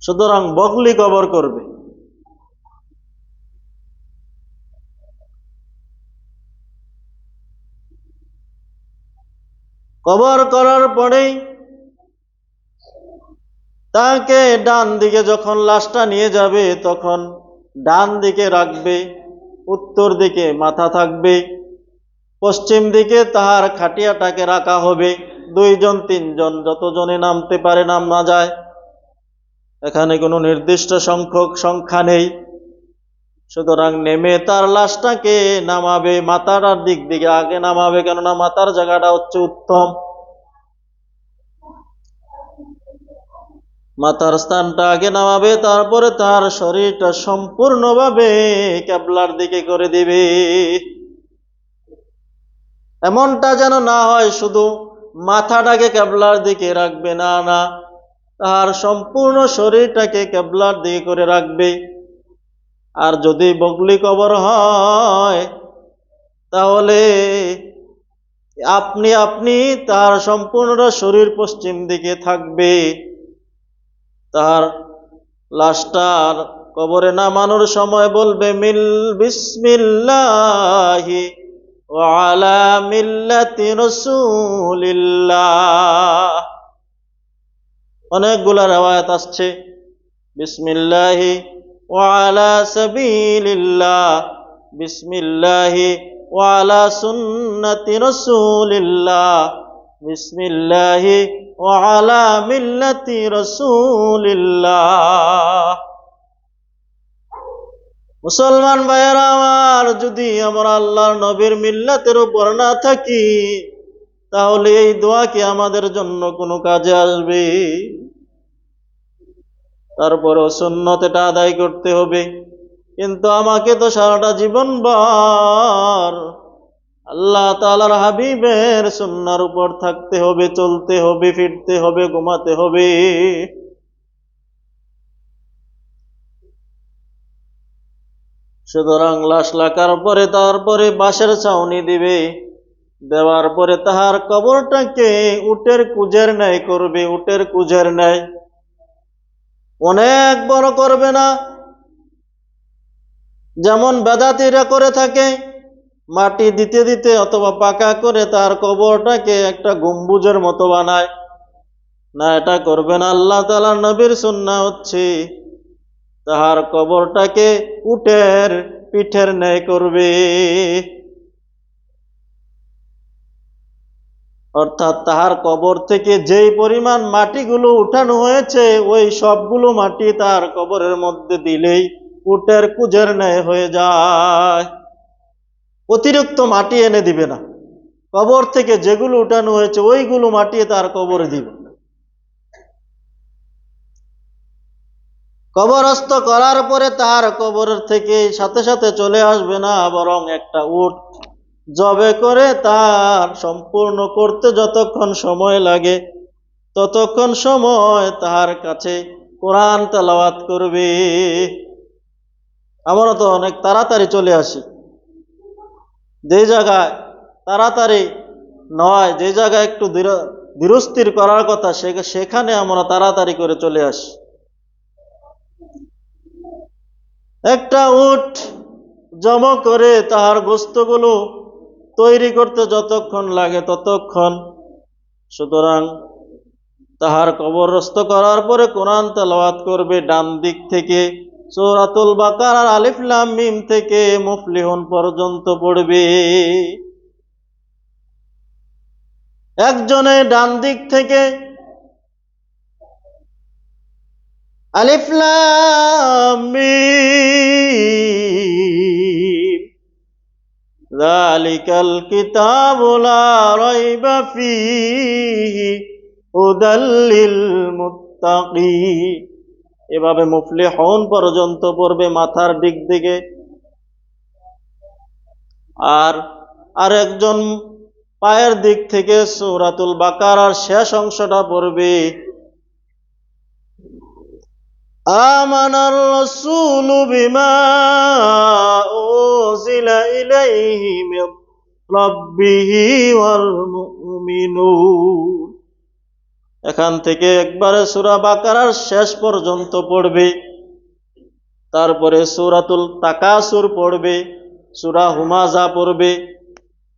সুতরাং বগলি কবর করবে। কবর করার পরেই তাকে ডান দিকে যখন লাশটা নিয়ে যাবে, তখন ডান দিকে রাখবে, উত্তর দিকে মাথা থাকবে, পশ্চিম দিকে তাহার খাটিয়াটাকে রাখা হবে। 2 জন 3 জন যতজনে নামতে পারে নামা যায়। এখানে কোনো নির্দিষ্ট সংখ্যা নেই। সুতরাং নেমে তার লাশটাকে নামাবে, মাথাটার দিক দিকে আগে নামাবে, কেননা মাথার জায়গাটা হচ্ছে উত্তম। মাথার স্থানটা আগে নামাবে, তারপরে তার শরীরটা সম্পূর্ণভাবে কিবলার দিকে করে দিবে। এমনটা যেন না হয় শুধু মাথাটাকে কিবলার দিকে রাখবে, না না, তার সম্পূর্ণ শরীরটাকে কিবলার দিকে করে রাখবে। আর যদি বগলি কবর হয়, তাহলে আপনি আপনি তার সম্পূর্ণ শরীর পশ্চিম দিকে থাকবে। তার লাশটার কবরে নামানোর সময় বলবে বিসমিল্লাহি ওয়া আলা মিল্লাতি রাসূলিল্লাহ। অনেকগুলা riwayat আসছে বিসমিল্লাহি ওয়া আলা সাবিলিল্লাহ, বিসমিল্লাহি ওয়া আলা সুন্নতি রাসূলিল্লাহ, বিসমিল্লাহি ওয়া আলা মিল্লাতি রাসূলিল্লাহ। মুসলমান ভাইয়েরা আমার, যদি আমরা আল্লাহর নবীর মিল্লাতের উপর না থাকি, তাহলে এই দোয়া কি আমাদের জন্য কোনো কাজে আসবে? তারপরে সুন্নত এটা আদায় করতে হবে। কিন্তু আমাকে তো সারাটা জীবন ভর আল্লাহ তাআলার হাবিবের সুন্নাহর উপর থাকতে হবে, চলতে হবে, ফিরতে হবে, ঘুমাতে হবে। সুতরাং লাশ রাখার পরে তারপরে বাঁশের ছাউনি দিবে। দেওয়ার পরে তাহার কবরটাকে উটের কুজের ন্যায় করবে। উটের কুজের ন্যায়, অনেক বড় করবে না, যেমন বেদাতীরা করে থাকে, মাটি দিতে দিতে অথবা পাকা করে তার কবরটাকে একটা গম্বুজের মতো বানায়। না, এটা করবে না। আল্লাহ তাআলার নবীর সুন্নাহ হচ্ছে তাহার কবরটাকে উটের পিঠের ন্যায় করবে। অর্থাৎ তাহার কবর থেকে যেই পরিমাণ মাটিগুলো উঠানো হয়েছে, ওই সবগুলো মাটি তার কবরের মধ্যে দিলেই উটের কুজের ন্যায় হয়ে যায়। অতিরিক্ত মাটি এনে দিবে না। কবর থেকে যেগুলো উঠানো হয়েছে ওইগুলো মাটি তার কবরে দিবে। কবরস্থ করার পরে তার কবরের থেকে সাথে সাথে চলে আসবে না, বরং একটা উট জবে করে তার সম্পূর্ণ করতে যতক্ষণ সময় লাগে, ততক্ষণ সময় তাহার কাছে কোরআন তেলাওয়াত করবে। আমরা তো অনেক তাড়াতাড়ি চলে আসি, যে জায়গায় তাড়াতাড়ি নয়, যে জায়গায় একটু ধীরস্থির করার কথা সেখানে আমরা তাড়াতাড়ি করে চলে আসি। একটা উট জমা করে তাহার গোস্তগুলো তৈরি করতে যতক্ষণ লাগে ততক্ষণ। সুতরাং তাহার কবরস্থ করার পরে কোরআন তেলাওয়াত করবে ডান দিক থেকে, সূরাতুল বাকারার আলিফ লাম মিম থেকে মুফলিহুন পর্যন্ত পড়বে। একজনে ডান দিক থেকে আলিফ লাম মিম যালিকাল কিতাবু লা রাইবা ফীহি হুদাল লিল মুত্তাকিন, এভাবে মুফলিহুন পর্যন্ত পড়বে মাথার দিক দিকে। আর আরেকজন পায়ের দিক থেকে সূরাতুল বাকারার শেষ অংশটা পড়বে, আমানার রাসূলু বিমা উনজিলা ইলাইহি মির রাব্বিহি ওয়াল মুমিনুন। এখান থেকে একবারে সূরা বাকারার শেষ পর্যন্ত পড়বে। তারপরে সূরাতুল তাকাসুর পড়বে, সূরা হুমাযা পড়বে।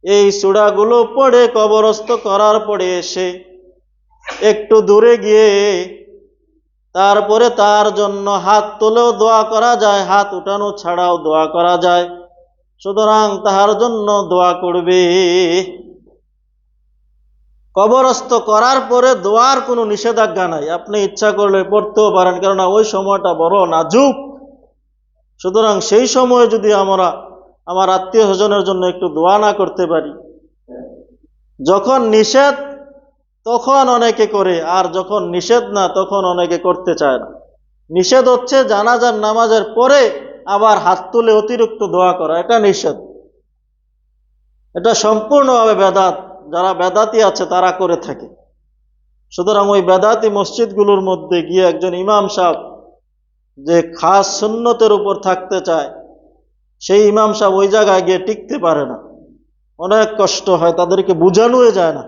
এই সূরাগুলো পড়ে কবরস্থ করার পরে এসে একটু দূরে গিয়ে তারপরে তার জন্য হাত তুলেও দোয়া করা যায়, হাত উঠানো ছাড়াও দোয়া করা যায়। সুতরাং তাহার জন্য দোয়া করবে। কবরস্থ করার পরে দোয়ার কোনো নিষেধাজ্ঞা নাই, আপনি ইচ্ছা করলে পড়তেও পারেন, কেননা ওই সময়টা বড় নাজুক। সুতরাং সেই সময়ে যদি আমরা আমার আত্মীয় স্বজনের জন্য একটু দোয়া না করতে পারি, যখন নিষেধ তখন অনেকে করে, আর যখন নিষেধ না তখন অনেকে করতে চায় না। নিষেধ হচ্ছে জানাজার নামাজের পরে আবার হাত তুলে অতিরিক্ত দোয়া করা, এটা নিষেধ। এটা সম্পূর্ণভাবে বেদাত, যারা বেদাতি আছে তারা করে থাকে। সুতরাং ওই বেদাতি মসজিদগুলোর মধ্যে গিয়ে একজন ইমাম সাহেব যে খাস সুন্নতের উপর থাকতে চায়, সেই ইমাম সাহেব ওই জায়গায় গিয়ে টিকতে পারে না, অনেক কষ্ট হয়, তাদেরকে বুঝানোই যায় না।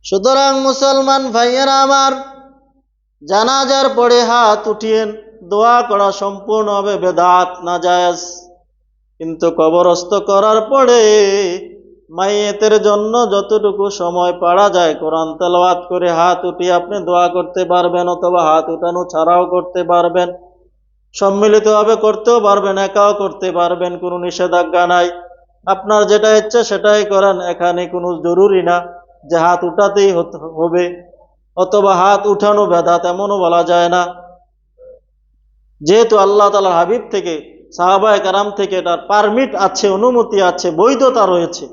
সুতরাং মুসলমান ভাইয়েরা আমার, জানাজার পরে হাত উঠিয়ে দোয়া করা সম্পূর্ণভাবে বেদাত, নাজায়েজ। কিন্তু কবরস্থ করার পরে মাইয়েতের জন্য যতটুকু সময় পাওয়া যায় কোরআন তেলাওয়াত করে হাত উঠিয়ে আপনি দোয়া করতে পারবেন, অথবা হাত উঠানো ছাড়াও করতে পারবেন, সম্মিলিতভাবে করতেও পারবেন, একাও করতে পারবেন, কোনো নিষেধাজ্ঞা নাই। আপনার যেটা ইচ্ছে সেটাই করেন, এখানে কোনো জরুরি না যে হাত উঠাতেই হবে, অথবা হাত উঠানো বেদাত এমনও বলা যায় না। যেহেতু আল্লাহ তাআলার হাবিব থেকে, সাহাবায়ে কেরাম থেকে এটার পারমিট আছে, অনুমতি আছে, বৈধতা রয়েছে,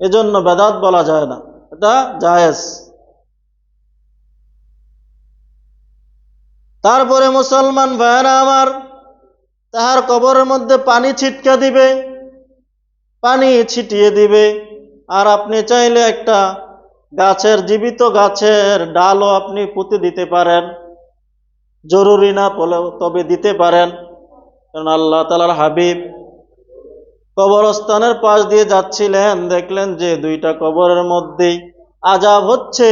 এজন্য বেদাত বলা যায় না, এটা জায়েজ। তারপরে মুসলমান ভাইয়েরা আমার, তাহার কবরের মধ্যে পানি ছিটকা দিবে, পানি ছিটিয়ে দিবে। আর আপনি চাইলে একটা গাছের, জীবিত গাছের ডালও আপনি পুঁতে দিতে পারেন, জরুরি না তবে দিতে পারেন। কারণ আল্লাহ তাআলার হাবিব কবরস্থানের পাশ দিয়ে যাচ্ছিলেন, দেখলেন যে দুইটা কবরের মধ্যেই আযাব হচ্ছে।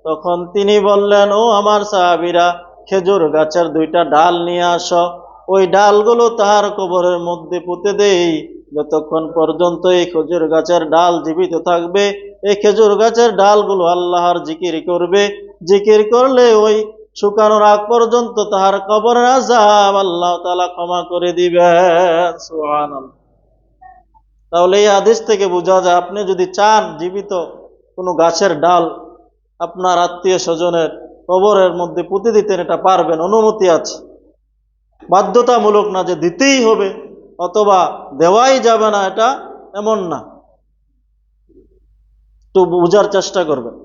তখন তিনি বললেন, ও আমার সাহাবীরা, খেজুর গাছের দুইটা ডাল নিয়ে আসো, ওই ডালগুলো তার কবরের মধ্যে পুঁতে দেই। যতক্ষণ পর্যন্ত এই খেজুর গাছের ডাল জীবিত থাকবে, এই খেজুর গাছের ডালগুলো আল্লাহর জিকির করবে, জিকির করলে ওই শুকানোর আগ পর্যন্ত তাহার কবরের আযাব আল্লাহ তাআলা ক্ষমা করে দিবেন। সুবহানাল্লাহ। তাহলে এই হাদিস থেকে বোঝা যায়, আপনি যদি চান জীবিত কোনো গাছের ডাল আপনার আত্মীয় স্বজনের কবরের মধ্যে পুঁতে দিতেন, এটা পারবেন, অনুমতি আছে, বাধ্যতামূলক না যে দিতেই হবে অথবা দেওয়াই যাবে না, এটা এমন না। একটু বোঝার চেষ্টা করবেন।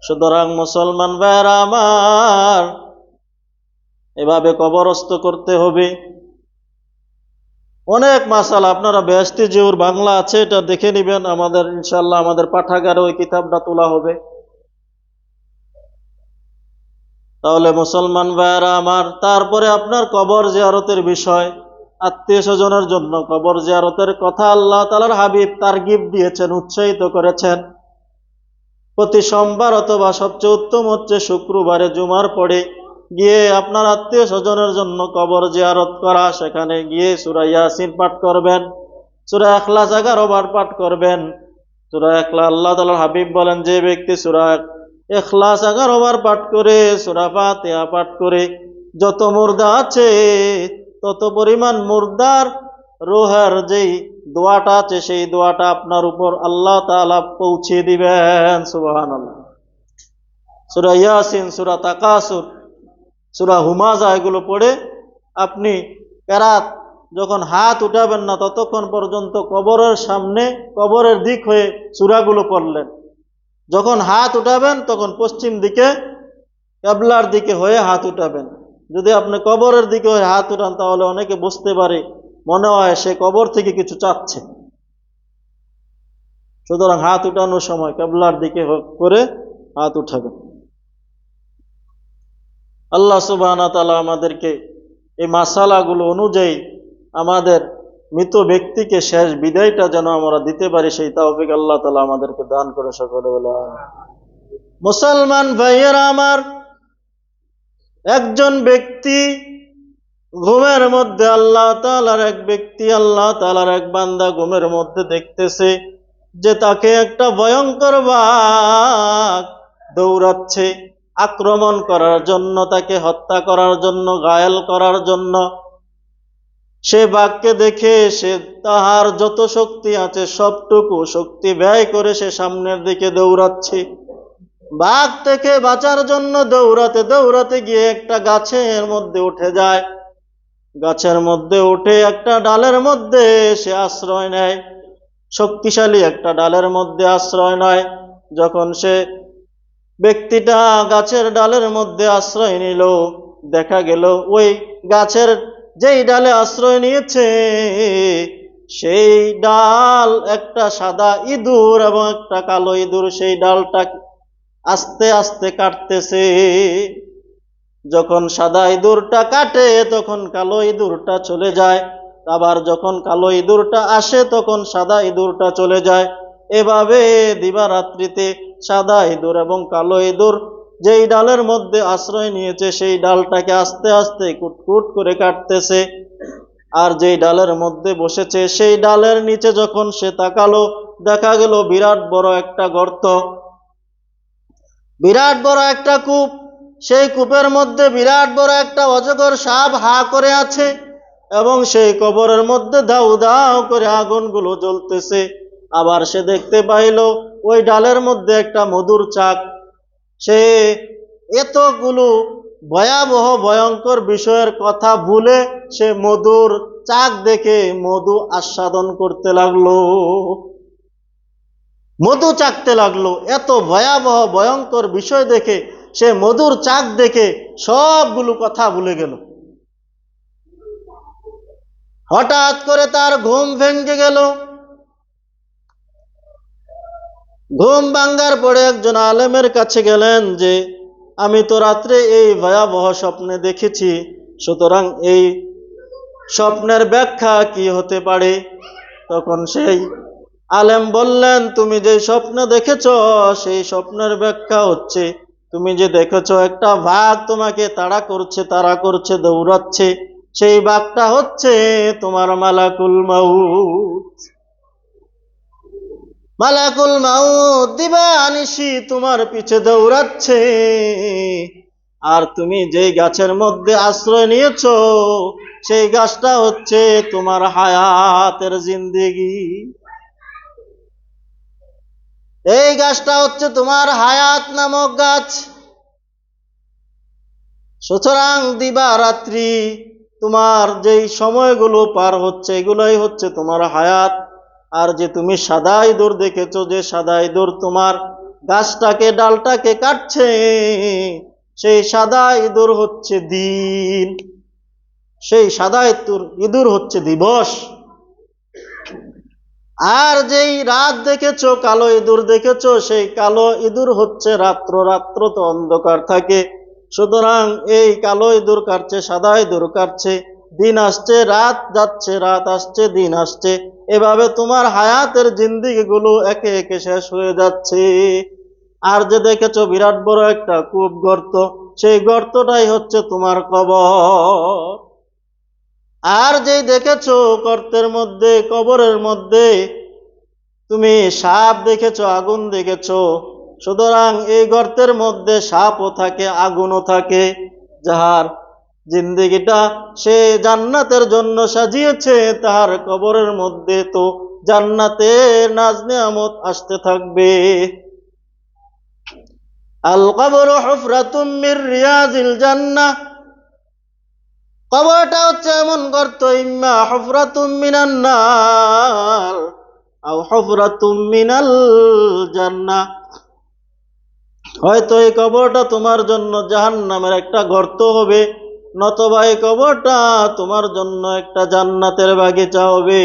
সুতরাং মুসলমান ভাইয়েরা আমার, এভাবে কবরস্থ করতে হবে। অনেক মাসালা, আপনারা বেহেশতি জিউর বাংলা আছে, এটা দেখে নেবেন, আমাদের ইনশাআল্লাহ আমাদের পাঠাগারে ওই কিতাবটা তোলা হবে। তাহলে মুসলমান ভাইয়েরা আমার, তারপরে আপনার কবর জিয়ারতের বিষয়, আত্মীয় স্বজনের জন্য কবর জিয়ারতের কথা আল্লাহ তাআলার হাবিব তারগিব দিয়েছেন, উৎসাহিত করেছেন। প্রতি সোমবার অথবা সবচেয়ে উত্তম হচ্ছে শুক্রবারে জুমার পরে গিয়ে আপনার আত্মীয় স্বজনের জন্য কবর জিয়ারত করা। সেখানে গিয়ে সূরা ইয়াসিন পাঠ করবেন, সূরা ইখলাস 11 বার পাঠ করবেন। সূরা ইখলাস, আল্লাহ তাআলার হাবিব বলেন, যে ব্যক্তি সূরা ইখলাস 11 বার পাঠ করে, সূরা ফাতিহা পাঠ করে, যত মুর্দা আছে তত পরিমাণ মুর্দার রূহের যেই দোয়াটা আছে সেই দোয়াটা আপনার উপর আল্লাহ তাআলা পৌঁছে দিবেন। সুবহানাল্লাহ। সূরা ইয়াসিন, সূরা তাকাসুর, সূরা হুমাযা এগুলো পড়ে আপনি কেরাত যখন হাত উঠাবেন না ততক্ষণ পর্যন্ত কবরের সামনে, কবরের দিক হয়ে সূরাগুলো পড়লেন। যখন হাত উঠাবেন তখন পশ্চিম দিকে কিবলার দিকে হয়ে হাত উঠাবেন। যদি আপনি কবরের দিকে হয়ে হাত উঠান তাহলে অনেকে বুঝতে পারে, মনে হয় সে কবর থেকে কিছু চাচ্ছে। সুতরাং হাত উঠানোর সময় কিবলার দিকে করে হাত উঠাবেন। আল্লাহ সুবহানাহু ওয়া তাআলা আমাদেরকে এই মাসালাগুলো অনুযায়ী আমাদের মৃত ব্যক্তিকে শেষ বিদায়টা যেন আমরা দিতে পারি, সেই তৌফিক আল্লাহ তাআলা আমাদেরকে দান করে। সকলে বলে আমিন। মুসলমান ভাইয়েরা আমার, একজন ব্যক্তি ঘুমের মধ্যে আল্লাহ তাআলার এক ব্যক্তি, আল্লাহ তাআলার এক বান্দা ঘুমের মধ্যে দেখতেছে যে তাকে একটা ভয়ঙ্কর বাঘ দৌড়াচ্ছে আক্রমণ করার জন্য, তাকে হত্যা করার জন্য, ঘায়েল করার জন্য। সে বাঘকে দেখে সে তাহার যত শক্তি আছে সবটুকু শক্তি ব্যয় করে সে সামনের দিকে দৌড়াচ্ছে। বাঘ থেকে বাঁচার জন্য দৌড়াতে দৌড়াতে গিয়ে একটা গাছের মধ্যে উঠে যায়। গাছের মধ্যে উঠে একটা ডালের মধ্যে সে আশ্রয় নেয়, শক্তিশালী একটা ডালের মধ্যে আশ্রয় নেয়। যখন সে ব্যক্তিটা গাছের ডালের মধ্যে আশ্রয় নিল, দেখা গেল ওই গাছের যেই ডালে আশ্রয় নিয়েছে সেই ডাল একটা সাদা ইঁদুর এবং একটা কালো ইঁদুর সেই ডালটা আস্তে আস্তে কাটতেছে। যখন সাদা ইঁদুরটা কাটে তখন কালো ইঁদুরটা চলে যায়, আবার যখন কালো ইঁদুরটা আসে তখন সাদা ইঁদুরটা চলে যায়। এভাবে দিবারাত্রিতে সাদা ইঁদুর এবং কালো ইঁদুর যেই ডালের মধ্যে আশ্রয় নিয়েছে সেই ডালটাকে আস্তে আস্তে কুটকুট করে কাটতেছে। আর যেই ডালের মধ্যে বসেছে সেই ডালের নিচে যখন সে তাকালো, দেখা গেল বিরাট বড় একটা গর্ত, বিরাট বড় একটা কূপ। সেই কূপের মধ্যে বিরাট বড় একটা অজগর সাপ হা করে আছে এবং সেই কবরের মধ্যে দাউ দাউ করে আগুনগুলো জ্বলতেছে। আবার সে দেখতে পাইল ওই ডালের মধ্যে একটা মধুর চাক। সে এতগুলো ভয়াবহ ভয়ঙ্কর বিষয়ের কথা ভুলে সে মধুর চাক দেখে মধু আস্বাদন করতে লাগলো, মধু চাকতে লাগলো। এত ভয়াবহ ভয়ঙ্কর বিষয় দেখে সে মধুর চাক দেখে সবগুলো কথা ভুলে গেল। হঠাৎ করে তার ঘুম ভেঙে গেল। ঘুম ভাঙ্গার পরে একজন আলেমের কাছে গেলেন যে আমি তো রাত্রে এই ভয়াবহ স্বপ্নে দেখেছি, সুতরাং এই স্বপ্নের ব্যাখ্যা কি হতে পারে? তখন সেই আলেম বললেন, তুমি যে স্বপ্ন দেখেছ সেই স্বপ্নের ব্যাখ্যা হচ্ছে, তুমি যে দেখেছ একটা বাঘ তোমাকে তাড়া করছে দৌড়াচ্ছে, সেই বাঘটা হচ্ছে তোমার মালাকুল মাউত। মালাকুল মাউত দিবানিশি তোমার পিছে দৌড়াচ্ছে। আর তুমি যেই গাছের মধ্যে আশ্রয় নিয়েছ সেই গাছটা হচ্ছে তোমার হায়াতের জিন্দেগি। এই গাছটা হচ্ছে তোমার হায়াত নামক গাছ। সুতরাং দিবারাত্রি তোমার যেই সময়গুলো পার হচ্ছে এগুলোই হচ্ছে তোমার হায়াত। আর যে তুমি সাদা ইঁদুর দেখেছো, যে সাদা ইঁদুর তোমার গাছটাকে ডালটাকে কাটছে, সেই সাদা ইঁদুর হচ্ছে দিন, সেই সাদা ইঁদুর হচ্ছে দিবস। আর যেই রাত দেখেছো, কালো ইঁদুর দেখেছো, সেই কালো ইঁদুর হচ্ছে রাত্র। রাত্র তো অন্ধকার থাকে, সুতরাং এই কালোই দূর কাটছে, সাদাই দূর কাটছে, দিন আসছে রাত যাচ্ছে, রাত আসছে দিন আসছে, এভাবে তোমার হায়াতের জিন্দেগি গুলো একে একে শেষ হয়ে যাচ্ছে। আর যে দেখেছো বিরাট বড় একটা কূপ গর্ত, সেই গর্তটাই হচ্ছে তোমার কবর। আর যেই দেখেছো গর্তের মধ্যে, কবরের মধ্যে তুমি সাপ দেখেছো, আগুন দেখেছো, সুতরাং এই গর্তের মধ্যে সাপও থাকে, আগুনও থাকে। যাহার জিন্দেগিটা সে জান্নাতের জন্য সাজিয়েছে, তার কবরের মধ্যে তো জান্নাতের নাজ নিয়ামত আসতে থাকবে। আল কবরু হুফরাতুম মির রিয়াজিল জান্নাহ, কবরটা হচ্ছে এমন গর্ত, ইম্মা হুফরাতুম মিনান নার আও হুফরাতুম মিনাল জান্নাহ, হয়তো এই কবরটা তোমার জন্য জাহান্নামের একটা গর্ত হবে, নতবা এই কবরটা তোমার জন্য একটা জান্নাতের বাগিচা হবে।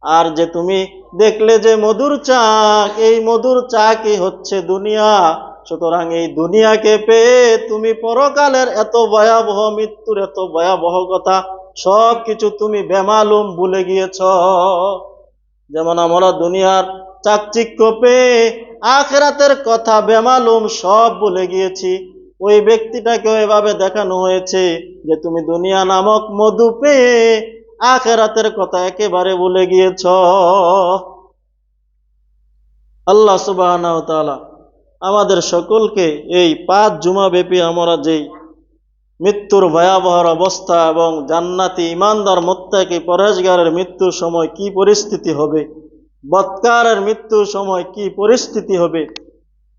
আর যে তুমি দেখলে যে মধুর চাক, এই মধুর চাকই হচ্ছে দুনিয়া। সুতরাং এই দুনিয়াকে পেয়ে তুমি পরকালের এত ভয়াবহ মৃত্যুর এত ভয়াবহ কথা সব কিছু তুমি বেমালুম ভুলে গিয়েছ। যেমন আমরা দুনিয়ার চাকচিক্য পেয়ে আখিরাতের কথা বেমালুম সব ভুলে গিয়েছি, ওই ব্যক্তিটাকেও এভাবে দেখানো হয়েছে যে তুমি দুনিয়া নামক মধু পেয়ে আখিরাতের কথা একেবারে ভুলে গিয়েছ। আল্লাহ সুবহানাহু ওয়া তাআলা আমাদের সকলকে এই 5 জুমা ব্যাপী আমরা যেই মৃত্যুর ভয়াবহ অবস্থা এবং জান্নাতি ইমানদার মুত্তাকি পরহেজগারের মৃত্যুর সময় কি পরিস্থিতি হবে, বৎকারের মৃত্যুর সময় কি পরিস্থিতি হবে,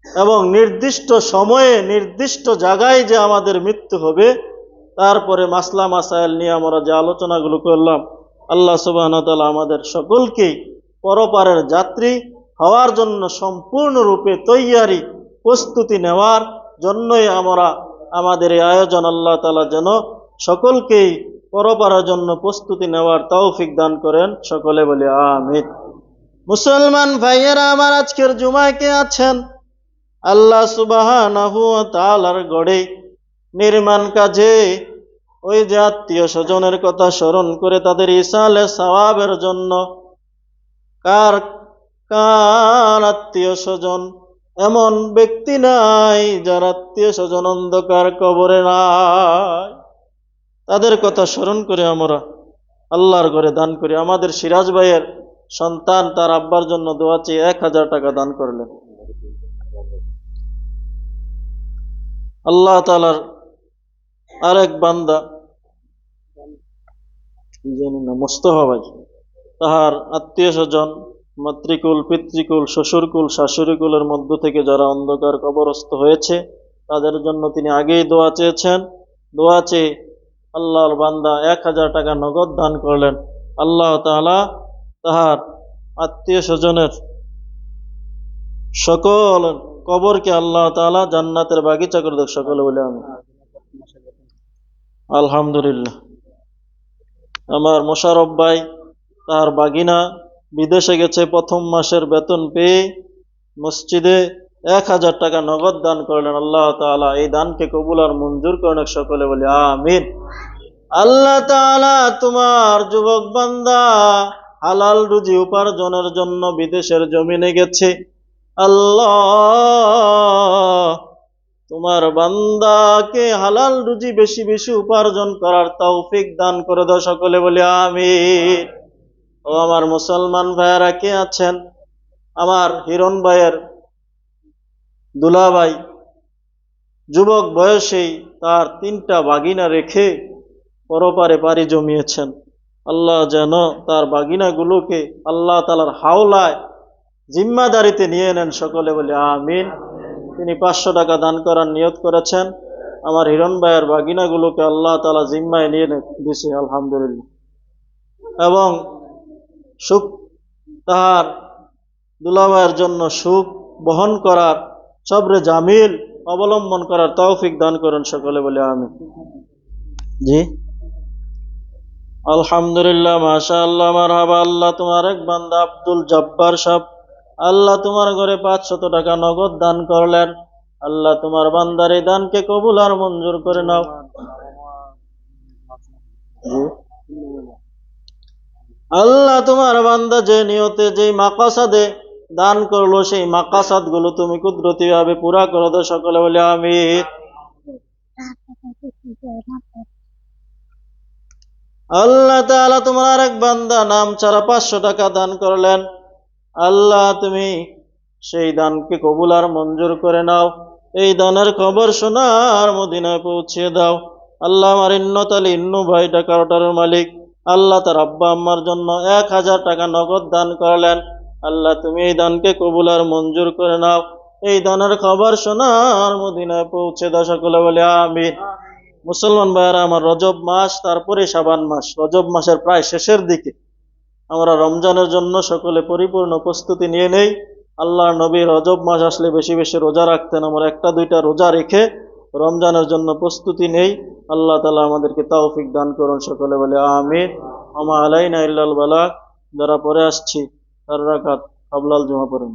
এবং নির্দিষ্ট সময়ে নির্দিষ্ট জায়গায় যে আমাদের মৃত্যু হবে, তারপরে মাসলা মাসাইল নিয়ে আমরা যে আলোচনাগুলো করলাম, আল্লাহ সুবহানাহু ওয়া তাআলা আমাদের সকলকেই পরপারের যাত্রী হওয়ার জন্য সম্পূর্ণরূপে তৈয়ারি প্রস্তুতি নেওয়ার জন্যই আমরা আমাদের এই আয়োজন, আল্লাহ তাআলা যেন সকলকেই পরপারের জন্য প্রস্তুতি নেওয়ার তৌফিক দান করেন। সকলে বলি আমিন। মুসলমান ভাইয়েরা আমার, আজকের জুমায় কে আছেন আল্লাহ সুবহানাহু ওয়া তাআলার গড়ে নির্মাণ কাজে ওই যে আত্মীয় স্বজনের কথা স্মরণ করে তাদের ইসালে সওয়াবের জন্য, কার কার আত্মীয় স্বজন এমন ব্যক্তি নাই যার আত্মীয় স্বজন অন্ধকার কবরে নাই? তাদের কথা স্মরণ করে আমরা আল্লাহর ঘরে দান করি। আমাদের সিরাজ ভাইয়ের সন্তান তার আব্বার জন্য দোয়া চেয়ে 1000 টাকা দান করলেন। আল্লাহ তাআলার আরেক বান্দা জানি না মোস্তফা ভাই, তাহার আত্মীয় স্বজন মাতৃকুল, পিতৃকুল, শ্বশুরকুল, শাশুড়িকুলের মধ্য থেকে যারা অন্ধকার কবরস্থ হয়েছে তাদের জন্য তিনি আগেই দোয়া চেয়েছেন। দোয়া চেয়ে আল্লাহর বান্দা 1000 টাকা নগদ দান করলেন। আল্লাহ তাআলা তাহার আত্মীয় স্বজনের সকল কবরকে আল্লাহ তাআলা জান্নাতের বাগিচা করে দেখ। সকলে বলে আমি আলহামদুলিল্লাহ। আমার মোশারফ ভাই তার বাগিনা বিদেশে গেছে, প্রথম মাসের বেতন পেয়ে মসজিদে 1000 টাকা নগদ দান করলেন। আল্লাহ তাআলা এই দানকে কবুল আর মঞ্জুর করেন। সকলে বলি আমিন। আল্লাহ তাআলা তোমার যুবক বান্দা হালাল রুজি উপার্জনের জন্য বিদেশের জমিনে গেছে, আল্লাহ তোমার বান্দাকে হালাল রুজি বেশি বেশি উপার্জন করার তৌফিক দান করে দাও। সকলে বলি আমিন। ও আমার মুসলমান ভাইয়েরা কে আছেন, আমার হিরণ ভাইয়ের দুলাভাই যুবক বয়সেই তার 3টা বাগিনা রেখে পরপারে পাড়ি জমিয়েছেন। আল্লাহ যেন তার বাগিনাগুলোকে আল্লাহ তাআলার হাওলায় জিম্মাদারিতে নিয়ে নেন। সকলে বলে আমিন। তিনি 500 টাকা দান করার নিয়ত করেছেন। আমার হিরণ ভাইয়ের বাগিনাগুলোকে আল্লাহ তাআলা জিম্মায় নিয়ে দিয়েছে, আলহামদুলিল্লাহ। এবং সুখ তাহার দুলাভাইয়ের জন্য সুখ বহন করার, সবরে জামিল অবলম্বন করার তৌফিক দান করেন। সকলে বলে আমিন। জি আলহামদুলিল্লাহ, মাশাআল্লাহ, মারহাবা। আল্লাহ তোমার এক বান্দা আব্দুল জব্বার সাহেব, আল্লাহ তোমার ঘরে 500 টাকা নগদ দান করলেন। আল্লাহ তোমার বান্দার এই দানকে কবুল আর মঞ্জুর করে নাও। জি। আল্লাহ তোমার বান্দা যে নিয়তে যে মাকাসাদে দান করলো সেই মাকাসাদ গুলো তুমি কুদরতি ভাবে পুরা করে দাও, সকলে বলে আমিন। আল্লাহ তাআলা তোমার আরেক বান্দা নাম ছাড়া 500 টাকা দান করলেন, আল্লাহ তুমি সেই দানকে কবুল আর মঞ্জুর করে নাও। এই দানের খবর সোনার মদিনায় পৌঁছে দাও। আল্লাহ আমার ইন্নত আলী ইন্নু ভাই টাকার অর্ডারের মালিক, আল্লাহ তার আব্বা আম্মার জন্য 1000 টাকা নগদ দান করলেন, আল্লাহ তুমি এই দানকে কবুল আর মঞ্জুর করে নাও। এই দানের খবর সোনার মদিনায় পৌঁছে দাও, সকলে বলে আমিন। মুসলমান ভাইয়ারা আমার, রজব মাস তারপরে শাবান মাস, রজব মাসের প্রায় শেষের দিকে আমরা রমজানের জন্য সকলে পরিপূর্ণ প্রস্তুতি নিয়ে নেই। আল্লাহর নবী রজব মাস আসলে বেশি বেশি রোজা রাখতেন, আমরা একটা দুইটা রোজা রেখে রমজানের জন্য প্রস্তুতি নেই। আল্লাহ তাআলা আমাদেরকে তৌফিক দান করুন, সকলে বলে আমিন। ওমা আলাইনা ইল্লাল বালাগ। যারা পরে আসছি 4 রাকাত কাবলাল জুমা পড়ুন।